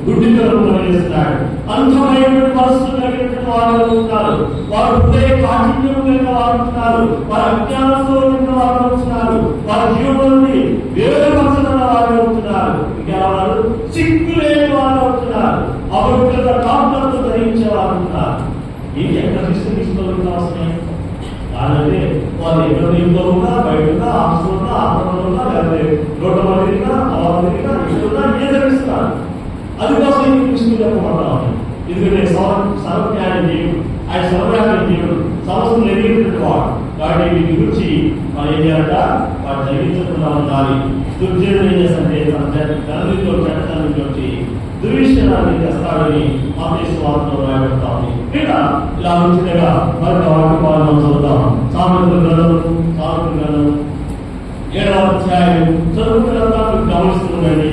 గుడ్డితనం చేస్తున్నాడు. అంతమైనటువంటి మనసులు కలిగినటువంటి వారు ఉంటున్నారు. వారు హృదయ కాఠిన్యం కలిగిన వారు ఉంటున్నారు. వారి అజ్ఞానంతో ఉన్న వారు ఉంటున్నారు. వారి జీవనాన్ని వేరుపరచడం వారు ఉంటున్నారు. ఇంకా వారు సిగ్గు లేని వారు ఉంటున్నారు. అపవిత్రత కాపులతో ధరించే వారు ఉంటున్నారు. ఇది ఎక్కడ తీసుకుని అవసరం కాదంటే వాళ్ళు ఎక్కడ ఇంట్లో ఉన్నా, బయట ఉన్నా, ఆఫీస్ ఉన్నా, ఆపణలో ఉన్నా, లేకపోతే రోడ్డు మందిరిగా అవమందిరిగా ఇస్తున్నా ఏ ధరిస్తున్నారు. అది కోసం తీసుకుని చెప్పమంటాం. ఎందుకంటే సర్వజ్ఞానం దేవుడు, ఆయన సర్వజ్ఞానం దేవుడు, సమస్యలు ఎదిగినటువంటి వాడు. కాబట్టి వీటి గురించి మనం ఏం చేయాలంట, వాడు జరిగించకుండా ఉండాలి. దుర్జనుడు ఏం చేస్తారంటే తల్లిలో చెడ్డతల్లిలోంచి దుర్విషయాన్ని తెస్తాడని ఆదేశ వార్తలో రాయబడతా ఉంది. ఇలా ఉంచినగా మరొక వాటి చదువుతాం. సామెతల గ్రంథం 7వ అధ్యాయం చదువుతున్నా మీకు గమనిస్తుందండి.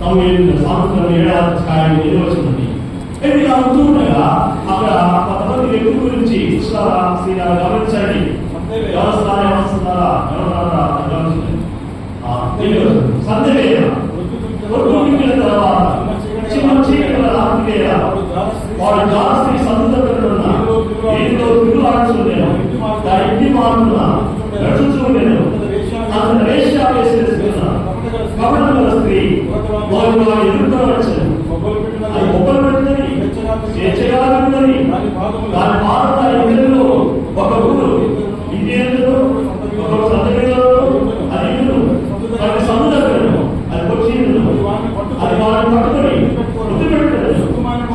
సామెతల 7వ అధ్యాయం 7వ వచనం. ఇలా ఉంటుండగా అక్కడ కొంతమంది వ్యక్తుల గురించి శ్రీరామ గమనించండి. వ్యవస్థారా సందేహ తర్వాత వాడు జాస్తి సంతృప్తిగా ఏదో తిరుగులాడుతున్నాను, ఇంటి మారుతున్నా నడుచుతున్నాను, అతను రేషా వేసేస్తున్నా కపటముల స్త్రీ వారు వాడు ఎదుర్కోవచ్చాను. అది మొక్కలు పెట్టినది స్వేచ్ఛగాలున్నది. దాని భారత ఇద్దరు ఒక ఊరు ఇండియన్లు ఒక సందర్భంలో అది వాటి సముద్రం అది వచ్చి అది వాడిని పట్టుకొని ముద్దు పెట్టుకోలేదు.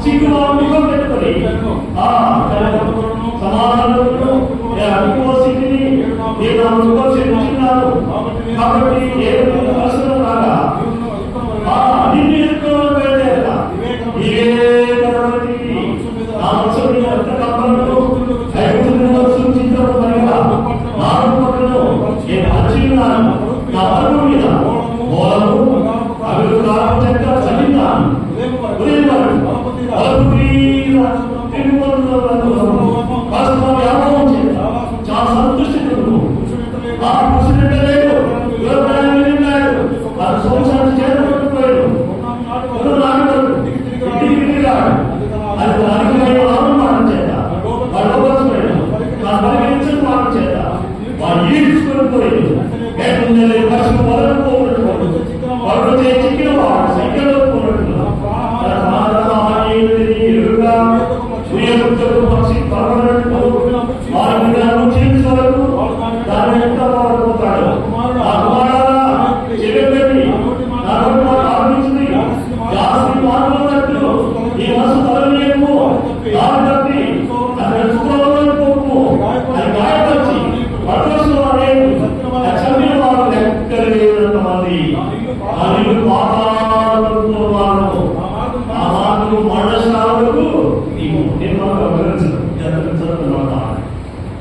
సిగ్గు ముఖం పెట్టుకొని సమాధానం సిగ్గుని నేను ముఖం చెల్లించున్నాను కాబట్టి ఏ అవసరం రాగా నిన్ను ఎదుర్కోవడం పెట్టేదా చాలా సంతృష్టి ఆ పురుషుడు సంవత్సరాలు చేరుకోలేదు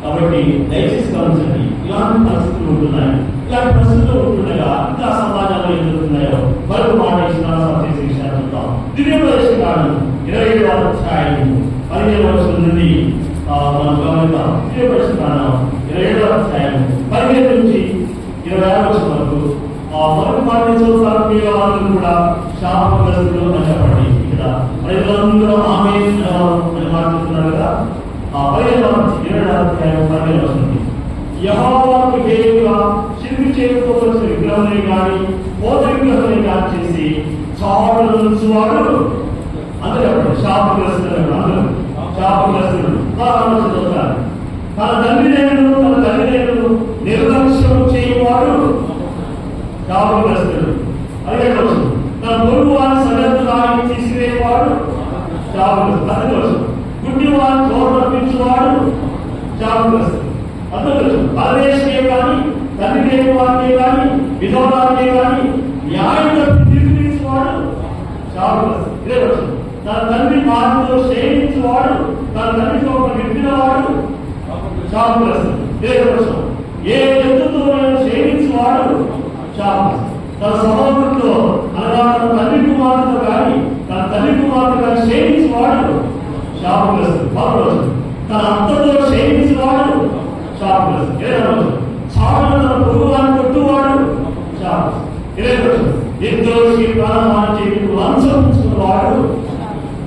కాబట్టి దయచేసి గమనించండి. ఇలాంటి పరిస్థితులు ఉంటున్నాయి. ఇలాంటి పరిస్థితులు ఉంటుండగా ఇంకా సమాజంలో ఏం జరుగుతున్నాయో మరొక మాట చేసే విషయాలు చూద్దాం. దివ్యప్రదేశం కాదు 27వ అధ్యాయం 15వ వచనం నుండి మనం గమనిద్దాం. దివ్యప్రదేశం కాదు 27వ అధ్యాయం 15 నుంచి 26వ వచనం వరకు మరొక మాట చూస్తారు. మీరు అందరూ కూడా శాపగ్రస్తులు అని చెప్పండి. ఇక్కడ ప్రజలందరూ ఆమె అని మాట్లాడుతున్నారు కదా. 15వ అధ్యాయం 15వ వచనం. యెహోవాకు హేతుగా శిల్పి చేతితో వచ్చిన విగ్రహాన్ని కానీ మోత విగ్రహాన్ని కానీ ఉంచువాడు అందరూ చెప్పండి, శాపగ్రస్తుడు. అందరూ శాపగ్రస్తుడు. చదువుతారు. తన తల్లిదండ్రులు నిర్లక్ష్యం చేయవాడు శాపగ్రస్తుడు. అదే తన పొరుగు వారి సగటు రాయి తీసివేవాడు శాపగ్రస్తుడు. అదే గుడ్డి వారి చోటు రప్పించేవాడు శాపగ్రస్తుడు. అందరూ పరదేశమే కానీ, తండ్రి లేని వారికే కానీ, విధవరాలకే కానీ న్యాయం తీర్చేవాడు శాపగ్రస్తుడు. ఇదే వచ్చింది. తన తండ్రి మాటలో క్షేమించేవాడు, తన తండ్రి చోట విప్పినవాడు శాపగ్రస్తుడు. ఇదే వచ్చింది. ఏ జంతువుతో క్షేమించేవాడు శాపగ్రస్తుడు. తన సహోదరుతో అనగా తన తండ్రి కుమారుతో కానీ, తన తండ్రి కుమారుతో కానీ క్షేమించేవాడు శాపగ్రస్తుడు. తన అత్తతో క్షేమించేవాడు శాపగ్రస్తుడు. చావును తన పొరుగువాన్ని కొట్టువాడు శాపగ్రస్తుడు. నిర్దోషి ప్రాణహాని చేయటం లంచం వాడు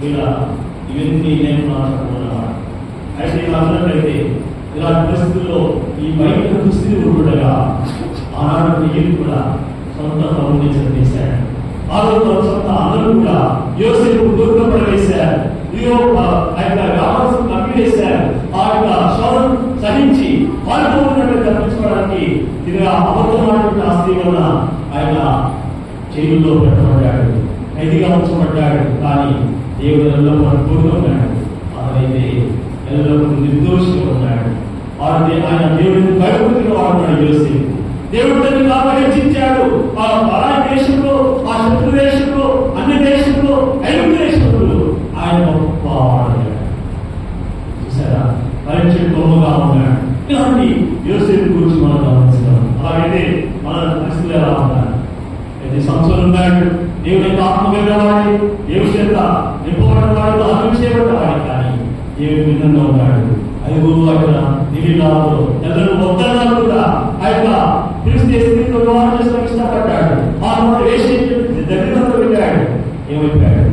ఇలా ఇవన్నీ నేను మాట్లాడుకున్నవాడు. అయితే అన్నట్లయితే ఇలాంటి పరిస్థితుల్లో ఈ బయట దుస్థితి ఉండగా ఆనాడు ఈయన కూడా సొంత తమ్ముడిని చదివేశాడు. సొంత అందరూ కూడా యోసేపు దూరంగా పడవేశారు. ఇదిగో ఆ యొక్క వ్యాపారం కప్పివేశారు. ఆ యొక్క శోధన సహించి పాల్గొన్నట్టు తప్పించుకోవడానికి తిరిగి అబద్ధమైనటువంటి ఆస్తి వల్ల ఆయన జైలులో పెట్టబడ్డాడు, ఖైదీగా ఉంచబడ్డాడు. కానీ దేవుడు ఎల్లప్పుడూ కోరుకున్నాడు. అతనైతే ఎల్లప్పుడూ నిర్దోషిగా ఉన్నాడు. ఆయన దేవుడిని భయపడుతున్న వాడున్నాడు యోసేపు. దేవుడు తల్లి బాగా హెచ్చించాడు. ఆ పరాయి దేశంలో, ఆ శత్రు దేశంలో, అన్ని దేశంలో, ఐదు దేశంలో ఆయన గొప్ప వాడాడు. చూసారా, పరీక్ష గొప్పగా ఉన్నాడు. ఇలాంటి యోసేపు గురించి మనం గమనిస్తాం. అలాగైతే మన పరిస్థితులు ఎలా ఉన్నారు? అయితే సంవత్సరం ఉన్నాడు. దేవుడి యొక్క ఆత్మ వెళ్ళవాడి, దేవుడి చేత నింపబడిన వాడు, అభిషేకపడిన వాడి. కానీ దేవుడి విధంగా ఉన్నాడు. ఐదు అక్కడ నిలిలాలో ఎల్లరూ వద్దన్నారు కూడా ఆ యొక్క పిలిస్తే స్త్రీతో వివాహం చేసుకోవడం ఇష్టపడ్డాడు. ఆ వేసి దగ్గరతో వెళ్ళాడు. ఏమైపోయాడు?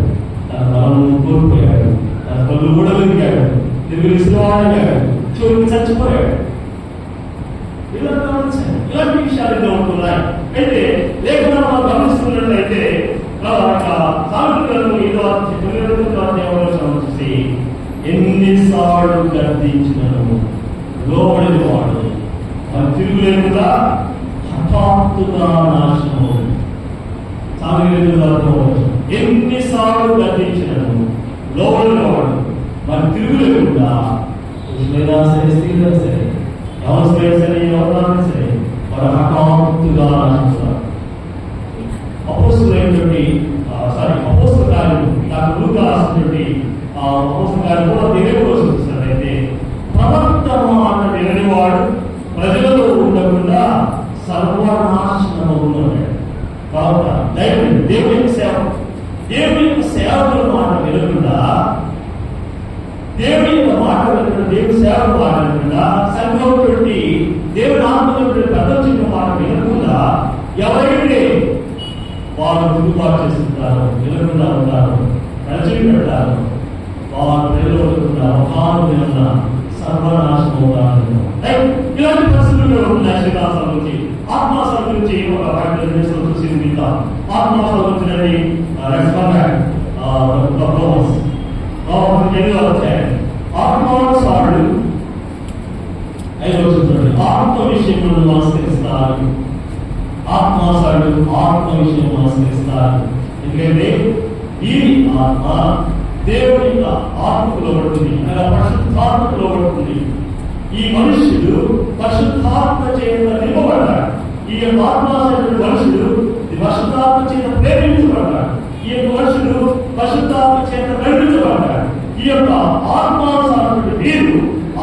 తన బలం కోల్పోయాడు, తన పళ్ళు కూడా వెలిగాడు, తిరిగి విసిరివాడయ్యాడు, చివరికి చచ్చిపోయాడు. ఇలాంటి విషయాలు ఎన్నో ఉంటున్నాయి. అయితే లేకుండా మనం గమనిస్తున్నట్లయితే చూసి ఎన్నిసార్లు గర్దించినను లోబడిన వాడు తిరుగు లేకుండా హఠాత్తుగా నాశనం. ఎన్నిసార్లు గర్దించినను లోబడిన వాడు మరి తిరుగు లేకుండా సరే, స్త్రీగా సరే, ఎవరు సరే, ఎవరైనా సరే వాడు హఠాత్తుగా నాశిస్తారు. అపోస్తులైనటువంటి అపోస్తుల కార్యం నాకు లూకా రాసినటువంటి అపోస్తుల కార్యం కూడా దేవుడు చూస్తున్నట్లయితే ప్రవర్తన మాట విననివాడు ప్రజలలో ఉండకుండా సర్వనాశనమవుతున్నాడు. కాబట్టి దేవుడి యొక్క సేవకుల మాట వినకుండా, దేవుడి యొక్క మాట వినకుండా, దేవుడి సేవకు మాట వినకుండా, సంఘంలోటువంటి దేవుడి ఆత్మలో పెద్ద చిన్న మాట వినకుండా ఎవరైతే వారు తిరుగుబాటు చేస్తుంటారు, వినకుండా ఉంటారు, నడిచి పెడతారు, వారు ప్రజలు మహాను సర్వనాశనం అవుతారు. ఇలాంటి పరిస్థితుల్లో ఉన్నాయి. శ్రీకాసం గురించి ఆత్మాసం గురించి చూసి ఆత్మాసం గురించి ఆత్మాసాడు ఆత్మ విషయంలో నమస్కరిస్తారు. ఆత్మాసాడు ఆత్మ విషయం నమస్కరిస్తారు. ఎందుకంటే ఈ ఆత్మ దేవుడి యొక్క ఆత్మకు లోబడుతుంది, అనగా పరిశుద్ధాత్మకు లోబడుతుంది. ఈ మనుష్యుడు పరిశుద్ధాత్మ చేత నింపబడ్డాడు. ఈ యొక్క ఆత్మాసైన మనుషుడు పరిశుద్ధాత్మ చేత ప్రేమించబడ్డాడు. ఈ యొక్క మనుషుడు పరిశుద్ధాత్మ చేత నడిపించబడ్డాడు. ఈ యొక్క ఆత్మానుసారమైన వీరు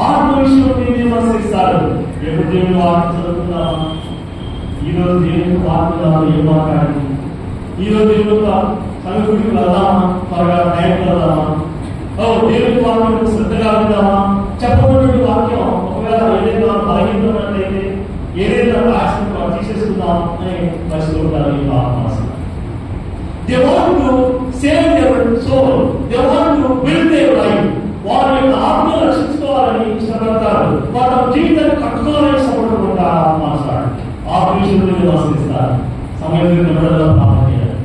ఆత్మ విషయం విమర్శిస్తారు. ఎప్పుడు దేవుని వాక్యం చదువుతున్నామా? ఈరోజు దేవుని వాక్యం ఏం మాట్లాడింది? ఈరోజు దేవుని యొక్క సంస్కృతికి వెళ్దామా? త్వరగా టైంకి వెళ్దామా? దేవుని వాక్యం శ్రద్ధగా ఉందామా? చెప్పబడిన వాక్యం ఒకవేళ ఏదైనా బలహీనమైనట్లయితే ఏదైనా రాష్ట్రం తీసేసుకుందాం అని పరిస్థితులు ఈ ఆత్మాసం. They want to save their soul. They want to build their life. వారి యొక్క ఆత్మను రక్షించుకోవాలని ఇష్టపడతారు. వారి జీవితాన్ని కట్టుకోవాలని ఇష్టపడుతుంటారు. ఆత్మాసాడు ఆ విషయంలో ఆశ్రయిస్తారు. సమయం ప్రార్థన చేయాలి.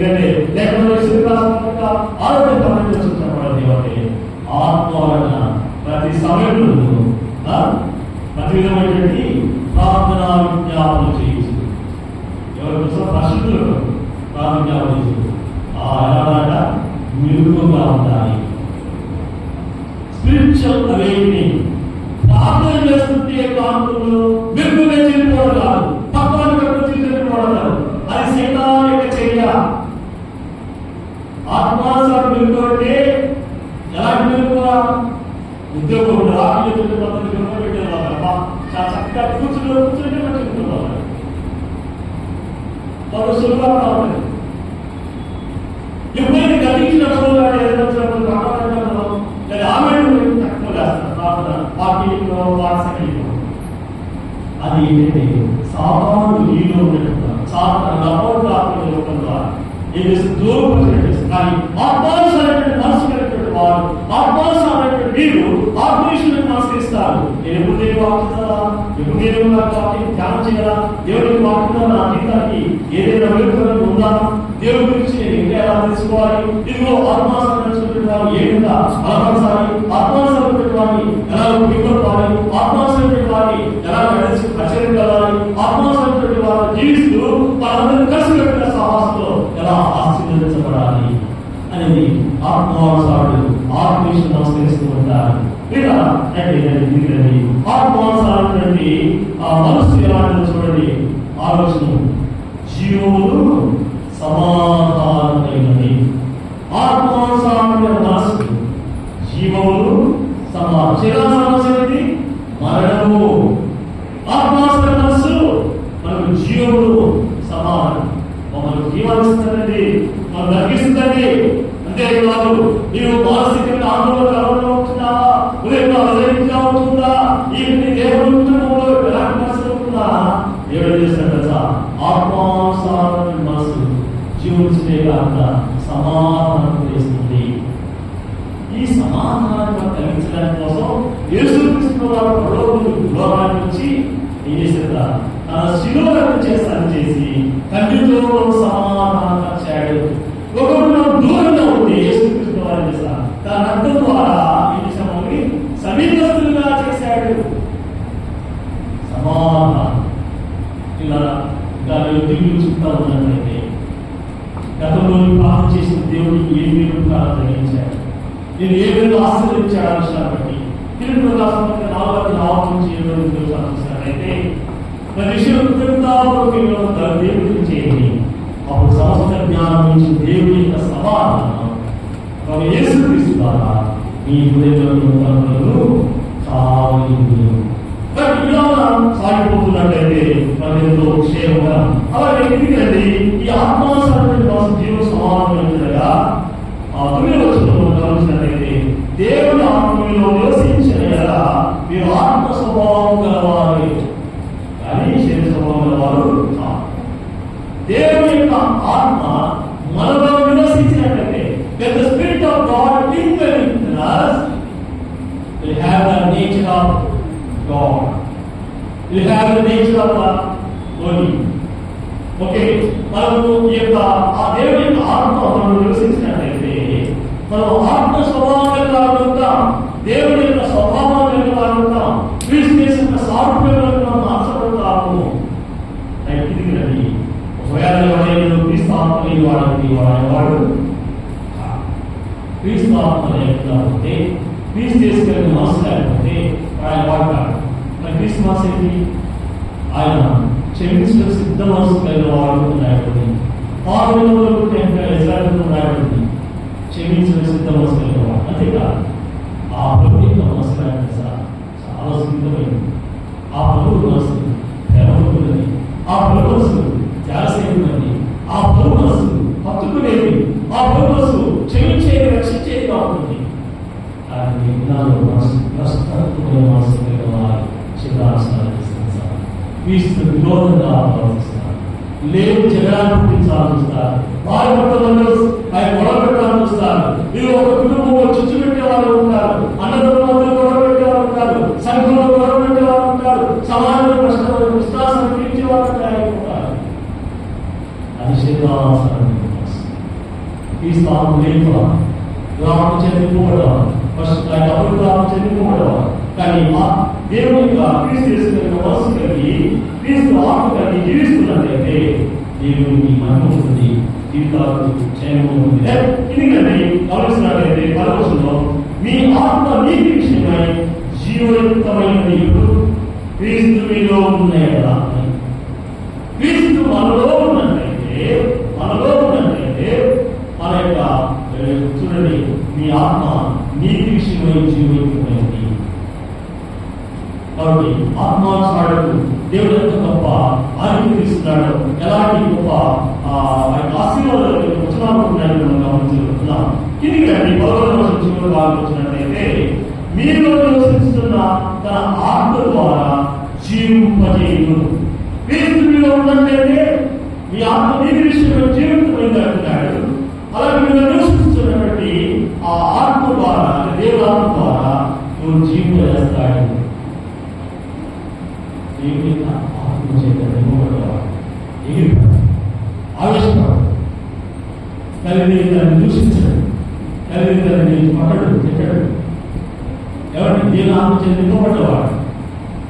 ఎందుకంటే లేకపోతే శ్రీరాష్ట్రంగా ఆరోగ్య పనులు చూస్తున్నవాడు ఏమంటే ఆత్మవలన ప్రతి సమయంలో ప్రతి విధమైనటువంటి ప్రార్థన విజ్ఞాపన చేయొచ్చు. ఎవరి కోసం పరిశుద్ధులు ప్రార్థన చేయొచ్చు. ఎలాగ మెరుగుగా ఉండాలి. Spiritual awakening. ప్రార్థన చేస్తుంటే కాంతులు మెరుగుగా చెల్లిపోవడం కాదు, పక్కన చెల్లిపోవడం కాదు. అది సైతాన్ యొక్క చర్య. ఆత్మానుసారం మెరుగు అంటే ఎలాంటి మెరుగుగా ఉద్యోగం రాత్రి పెట్టేవాళ్ళ చాలా చక్కగా కూర్చుంటే మంచిగా వాళ్ళు సులువుగా ఉంటుంది. ఎప్పుడైతే గతించినప్పుడు లేదా ఆమె తక్కువ వేస్తారు పార్టీలో పాఠశాలలో. అది ఏంటంటే సాధారణ నీలో ఉన్నట్టుగా సాధారణ రూపంగా ఏం చేస్తుంది, దూరం చేస్తుంది. కానీ ఆత్మానుసారైనటువంటి మనసు కలిగినటువంటి వారు, ఆత్మానుసారైనటువంటి మీరు ఆత్మీయులను నమస్కరిస్తారు. నేను ఎప్పుడు దేవుడు వాక్యదా, ఎప్పుడు దేవుడు వాక్యం ధ్యానం చేయాలా, దేవుడికి వాక్యంలో నా జీవితానికి ఏదైనా వెలుగుదల ఉందా, దేవుడి గురించి నేను ఎలా తెలుసుకోవాలి, ఇదిగో ఆత్మానుసారైనటువంటి వారు ఏ విధంగా బలపరచాలి, ఆత్మానుసారైనటువంటి వారిని ఎలా ఉపయోగపడాలి, ఆత్మానుసారైనటువంటి వారిని ఎలా ఆచరించాలి, ఆత్మానుసారైనటువంటి వారు జీవిస్తూ వాళ్ళందరూ కలిసి పెట్టిన సహాసంలో ఎలా ఆశీర్వదించబడాలి అనేది ఆత్మానుసారుడు ఆత్మీయులు నమస్కరిస్తూ ఉంటారు. లేదా ఆత్మానుసారైనటువంటి ఆ మనస్సు ఎలాంటిదో చూడండి. ఆలోచన జీవములు సమాధానమైనది. ఆత్మానుసారమైన మనస్సు జీవములు సమాధానం, మరణము. ఆత్మానుసార మనస్సు మనకు జీవములు సమాధానం, మమ్మల్ని జీవాన్నిస్తుందండి, మనం తగ్గిస్తుందండి. అంతేకాదు నీవు మానసికంగా ఆందోళన అవుతున్నావా, ఉదయంగా అవుతుందా, ఈ దేవుడు ఎలాంటి మనసు అవుతుందా, దేవుడు చేస్తాడు కదా. ఆత్మానుసారమైన మనసు జీవించే కాక సమాధానం చేస్తుంది. ఈ సమాధానం కలిగించడానికి కోసం యేసుక్రీస్తు వారు లోకానికి వచ్చి ఏం చేశారు, తన శిలువను చేసి తండ్రితో సమాధానం వచ్చాడు. ఒకరు దూరంగా ఉంటే యేసుక్రీస్తు వారు చేశారు, తన రక్తం ద్వారా ఏం చేశామని సమీపస్తులుగా చేశాడు. సమాధానం. ఇలా దాని దిగులు చూస్తూ ఉన్నట్లయితే గతంలో ప్రార్థన చేసిన దేవుడికి ఏ మీరు తగ్గించాడు, నేను ఏ విధంగా ఆశీర్వదించాడు విషయాన్ని బట్టి తిరుగు రాష్ట్రంలో 4 నుంచి 7 చూసినట్లయితే ప్రతి విషయం దేవుడికి చేయండి. అప్పుడు సమస్త జ్ఞానం నుంచి దేవుడి యొక్క సమాధానం యేసుక్రీస్తు ద్వారా మీ హృదయంలో కావాలి. ఇలా సాగిపోతున్నట్లయితే మనం ఎంతో క్షేమంగా అలాగే ఎందుకండి ఈ ఆత్మానుసారమైన జీవన సమాధానంగా ఆ 9వ వచనంలో గమనించినట్లయితే దేవుని ఆత్మలో నివసించిన మీరు ఆత్మ స్వభావం గలవారు కానీ శరీర స్వభావం గలవారు. దేవుని యొక్క ఆత్మ మనలో నివసించినట్లయితే the Spirit of God indwelling in us will have the nature of God. Will have the nature of the Holy. Okay, మనము ఈ యొక్క ఆ దేవుని యొక్క ఆత్మ మనం నివసించినట్లయితే మనం ఆత్మ స్వభావం కలిగిన ఉంటాం, దేవుని యొక్క స్వభావం కలిగిన వారు ఉంటాం, క్రీస్తు చేసిన సారూప్యంలో మార్చబడతాము. ఇది ఒకవేళ ఎవరైనా క్రీస్తు ఆత్మ లేని వాడు క్రీస్తు ఆత్మ లేకపోతే క్రీస్తు చేసుకునే మనసు లేకపోతే ఆయన వాడతాడు. మరి క్రీస్తు మనసు ఏంటి? ఆయన క్షమించడం సిద్ధ మనసు కలిగిన వాడు రాయబడింది. 6 రాయబడింది క్షమించడం సిద్ధ మనసు కలిగిన వాడు. అంతేకాదు ఆ ప్రభు యొక్క మనసు చాలా సిద్ధమైంది. ఆ ప్రభు మనసు ప్రేమకున్నది, ఆ ప్రభు మనసు త్యాగసేనున్నది, ఆ ప్రభు మనసు హత్తుకునేది, ఆ ప్రభు మనసు క్షమించేది రక్షించేదిగా ఉంటుంది. కానీ మనసు ప్రస్తుతమైన మనసు కలిగిన వారు శివరాశనాలు క్రీస్తు విరోధంగా ప్రవర్తిస్తారు, లేదు జగడాన్ని పుట్టించాలని చూస్తారు, వారి పట్ల ఆయన గొడవ పెట్టాలని చూస్తారు. మీరు ఒక కుటుంబంలో చుచ్చు పెట్టేవాళ్ళు ఉంటారు, అన్నదమ్ములు గొడవ పెట్టేవాళ్ళు ఉంటారు, సంఘంలో గొడవ పెట్టేవాళ్ళు ఉంటారు, సమాజంలో విశ్వాసాన్ని తీర్చేవాళ్ళు ఉంటారు. అది శరీరాసనం ఈ స్థానం లేకపోవడం, గ్రామం చెందిపోవడం, ఫస్ట్ అప్పుడు గ్రామం చెందిపోవడం. కానీ ఆ దేవుని యొక్క క్రీస్తు చేసుకున్న మనసు కలిగి క్రీస్తు ఆత్మ కలిగి జీవిస్తున్నట్లయితే దేవునికి మహిమ ఉంటుంది, జీవితాలకు క్షేమం ఉంటుంది. ఎందుకంటే గమనిస్తున్నట్లయితే పరవశంలో మీ ఆత్మ నీతి విషయమై జీవయుక్తమైనది క్రీస్తు మీలో ఉన్నాయి కదా. క్రీస్తు మనలో ఉన్నట్లయితే మన యొక్క చూడండి, మీ ఆత్మ నీతి విషయమై జీవయుక్తమైనది. కాబట్టి ఆత్మానుసారుడు దేవుడు ఎంత గొప్ప ఆశీర్వదిస్తున్నాడు, ఎలాంటి గొప్ప ఆశీర్వాదాలు వచనాలు మనం గమనించుకుంటున్నాం. ఎందుకంటే 11వ వచనం చివరి భాగం వచ్చినట్లయితే మీలో నివసిస్తున్న తన ఆత్మ ద్వారా జీవింపజేయును. క్రీస్తు మీలో ఉన్నట్లయితే మీ ఆత్మ నీతి విషయంలో జీవితమైంది అంటున్నాడు. అలాగే మీరు నివసిస్తున్నటువంటి ఆ ఆత్మ ద్వారా, దేవుడు ఆత్మ ద్వారా నువ్వు జీవింపజేస్తాడు. దేవుని ఆత్మ చేత నింపబడేవాడు ఎగిరిపడు, ఆవేశపడు, తల్లిదండ్రులను దూషించడు, తల్లిదండ్రులని పట్టడు, తిట్టడు. ఎవరిని దేవుని ఆత్మ చేత నింపబడ్డవాడు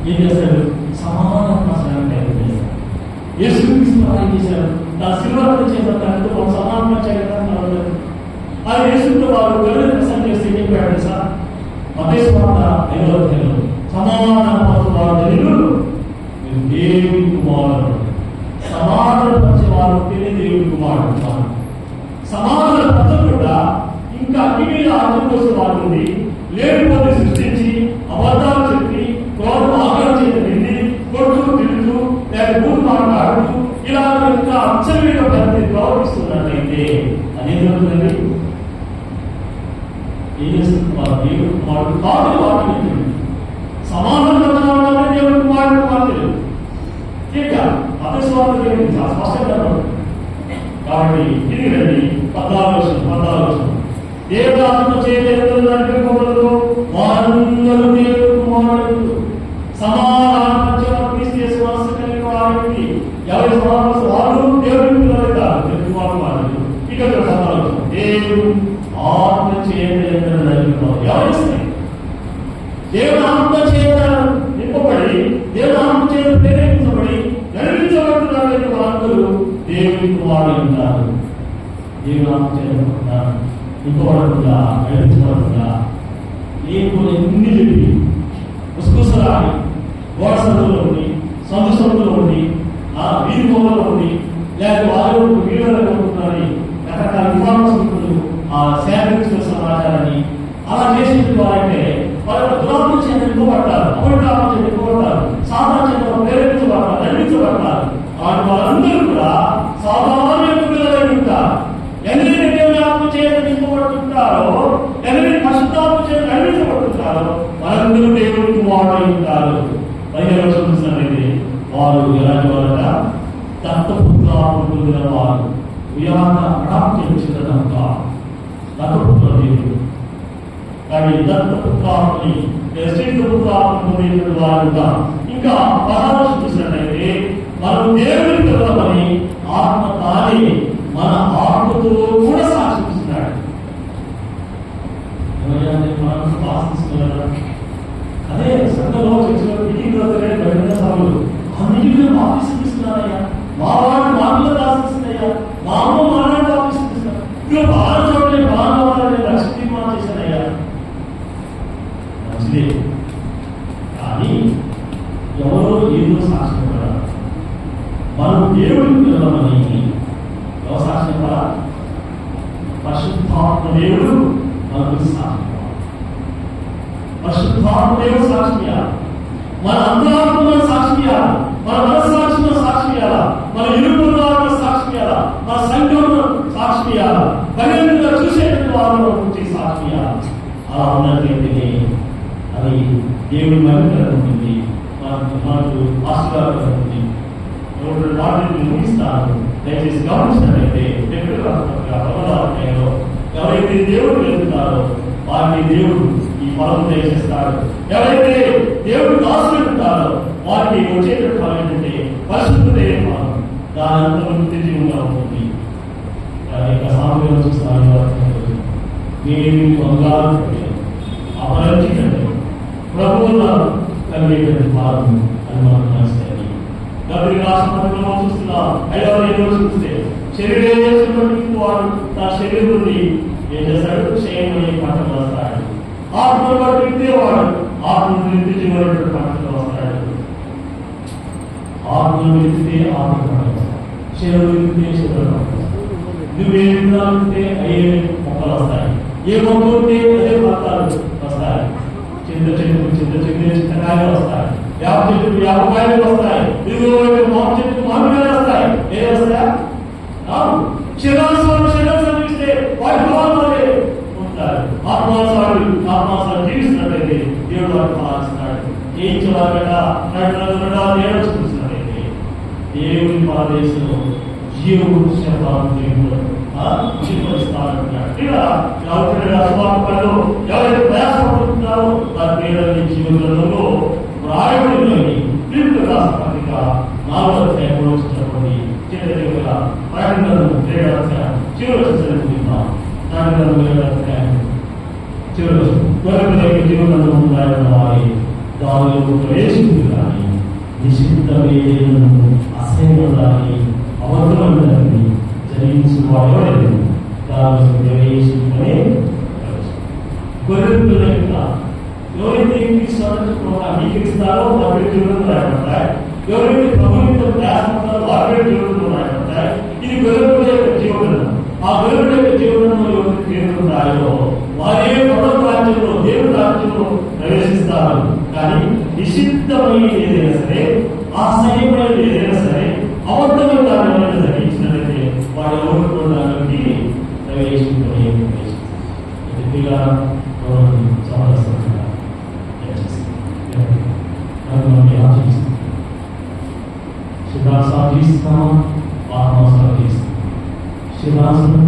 ఏం చేస్తాడు? సమాధానం ప్రయత్నం చేస్తాడు. యేసుక్రీస్తు ఏం చేశాడు? తన శిలువను చేత తనతో సమాధానం చేయడం. అది యేసుతో వారు గొర్రెలు ప్రసంగం చేస్తే ఏం చెప్పాడు సార్? మత్తయి సువార్త 5వ అధ్యాయంలో సమాధాన పరచువారు దేవుని కుమారుడు, సమాధాన పరిచేవారు దేవుని కుమారుడు. సమాధాన పరచకుండా ఇంకా అన్ని మీద ఆత్మ కోసం వాడుతుంది, లేకపోతే సృష్టించి అబద్ధాలు చెప్పి క్రోధం ఆగ్రహం చేసి కొడుతూ తిరుగుతూ లేక భూమి మాట్లాడుతూ ఇలా ఇంకా అచ్చమైన పరిస్థితి ప్రవర్తిస్తున్నట్లయితే అనేది జరుగుతుంది. ఏం చేస్తున్నారు? దేవుడు కుమారుడు కాదు వాటిని సమాధానం దేవుడు కుమారుడు మాత్రమే అతస్వార్థ దేవుడు చాలా స్పష్టంగా. కాబట్టి ఇది రండి 14 దేవుడు ఆత్మ చేయలేదు వారందరూ దేవుడు కుమారుడు. సమాధానం క్రీస్తు మనసు కలిగిన వారికి ఎవరి సమాధానం వారు దేవుడి పిల్లలవుతారు, దేవుడు కుమారుడు. ఇక్కడ దేవుడు ఆత్మ చేయలేదు ఎవరిస్తే దేవుడు ఆత్మ చేయడం నింపబడి దేవుడు ఆత్మ చేయడం ప్రేరేపించబడి నడిపించబడుతున్నారు వారందరూ దేవుని కుమారుడు ఉంటారు. దేవుడు ఆత్మ చేయడం నింపబడకుండా నడిపించబడకుండా లేకపోతే ఎన్ని చెప్పి ముసుగుసలాడి గోడ సందులో ఉండి, సందు సందులో ఉండి, వీధి మూలలో ఉండి, లేకపోతే వారు వీళ్ళని కొనుక్కుంటున్నారని రకరకాల వివాదాలు సేకరించిన సమాచారాన్ని అలా చేసిన వారంటే వాళ్ళ దురాత్మ చేత నింపబడతారు, అపవిత్రాత్మ చేత నింపబడతారు, సాధారణ చేత ప్రేరేపించబడతారు, నడిపించబడతారు. వాళ్ళందరూ కూడా సాధారణ పిల్లలై ఉంటారు. ఎవరైతే దేవుని ఆత్మ చేత నింపబడుతుంటారో, ఎవరైతే పరిశుద్ధాత్మ చేత నడిపించబడుతుంటారో వాళ్ళందరూ దేవుని కుమారుడై ఉంటారు. 15వ వచనం చూసినట్లయితే వారు ఎలాంటి వారట? దత్తపుత్రాత్మ పొందిన వారు. దత్తపుత్ర దేవుడు కానీ దత్తపుత్రాత్మని శ్రీపుత్రాత్మ పొందిన వారుగా. ఇంకా 16 చూసినట్లయితే మనం దేవుని పిల్లలని ఆత్మ తానే మన ఆత్మతో కూడా సాక్షిస్తున్నాడు. అదే సంఘంలో మీటింగ్ సభలు ఆ మీటింగ్ ఆఫీసుస్తున్నారయ్యా, మా వాడు మాటలో ఆశిస్తున్నాయా, మా అమ్మ మాట్లాడుతూ ఆఫీసుస్తున్నారు. ఇక బాగా చూడండి, బాగా వాడాలని లక్ష్య తీర్మానం చేశానయ్యా. మంచిదే, కానీ ఎవరో ఏదో సాక్ష్యం పడాలి. మనం దేవుడికి పిల్లమని ఎవరు సాక్ష్యం పడాలి? పరిశుద్ధాత్మ దేవుడు మనకు సాక్ష్యం. పరిశుద్ధాత్మ దేవుడు సాక్షియాలి, మన అంతరాత్మ సాక్షియాలి, మన మనస్సాక్షిలో సాక్షియాలా, మన ఇరువుల సాక్షియాలా, మన సంఘంలో సాక్షియాలా, బహిరంగంగా చూసేటువంటి వారిలో గురించి సాక్షియాలా. అలా ఉన్నట్లయితే అది దేవుడి మహిమగా ఉంటుంది, మనకు ఆశీర్వాదం ఉంటుంది. వాటిని ముగిస్తాను, దయచేసి గమనించినట్లయితే ఎవరైతే దేవుడు వెళ్తున్నారో వారిని దేవుడు ఈ ఫలం దయచేస్తాడు. ఎవరైతే దేవుడు దాసుకుంటారో వారికి వచ్చేటువంటి ఫలం ఏంటంటే పరిశుద్ధత ఫలం, దాని అంతా నిత్య జీవంగా ఉంటుంది. దాని యొక్క సామర్థ్యం చూస్తాను. బంగారు అపరిచితండి ప్రభువుల కలిగేటువంటి మార్గం అని మనం రాస్తాయి. కాబట్టి రాష్ట్రంలో మనం చూస్తున్నా 5వ ఏడవ చూస్తే శరీరం చేసినటువంటి వాడు నా శరీరం నుండి ఏం చేస్తాడు? క్షయమయ్యే పంటలు వస్తాడు. ఆత్మను బట్టి వాడు ఆత్మను నిత్య జీవనటువంటి పంటలు వస్తాడు. ఆత్మను విడితే ఆత్మ పంటలు వస్తాయి, శరీరం విడితే శరీరం పంటలు వస్తాయి. నువ్వే విత్తనాలు ఉంటే అయ్యే మొక్కలు వస్తాయి, ఏ మొక్కలు ఉంటే అదే ఫలితాలు వస్తాయి. చింత చింతకాయలు వస్తాయి, వేప చెట్టు వేపకాయలు వస్తాయి, మామిడి చెట్టు మామిడికాయలు వస్తాయి. ఏం వస్తాయా? శరీరాన్ని ఇస్తే వాటి ఫలాలే ఉంటారు. ఆత్మానుసారం జీవిస్తున్నట్లయితే దేవుడు వాటి ఫలాలు ఏం చేయాలంటే చూపిస్తున్నట్లయితే దేవుని పాదేశంలో జీవవృక్ష ఎవరైతే ప్రయాసపడుతున్నారో వారి పేరు జీవితంలో రాయబడినవి క్రీస్తు రాష్ట్ర పత్రిక 4వ అధ్యాయంలో వచ్చినటువంటి చిన్న ప్రకటన చివరి చదువుకుందాం. చివరి జీవనంలో రాయబడిన వారి దానిలో ప్రవేశించు కానీ నిశ్చితమైన అసహ్యం కానీ అవసరమైనది జరిగించిన వాడు ఎవరైతే దానిలో ప్రవేశించుకునే గొర్రెల యొక్క ఎవరైతే అంగీకరిస్తారో వారి జీవనం రాయబడతాయి. ఎవరైతే ప్రభుత్వ ప్రయాసపడతారో వారి జీవనంలో రాయబడతాయి. ఇది గొర్రెల యొక్క జీవనం. ఆ గొర్రెల యొక్క జీవనంలో ఎవరైతే చేరుకుంటారో వారే పదవ రాజ్యంలో దేవుడి రాజ్యంలో ప్రవేశిస్తారు. కానీ నిషిద్ధమైన ఏదైనా సరే, అసహ్యమైన ఏదైనా సరే, అబద్ధమైన దాని సరే ఇచ్చినట్లయితే వాడు ఎవరు దానికి ప్రవేశించుకునే శివాసనం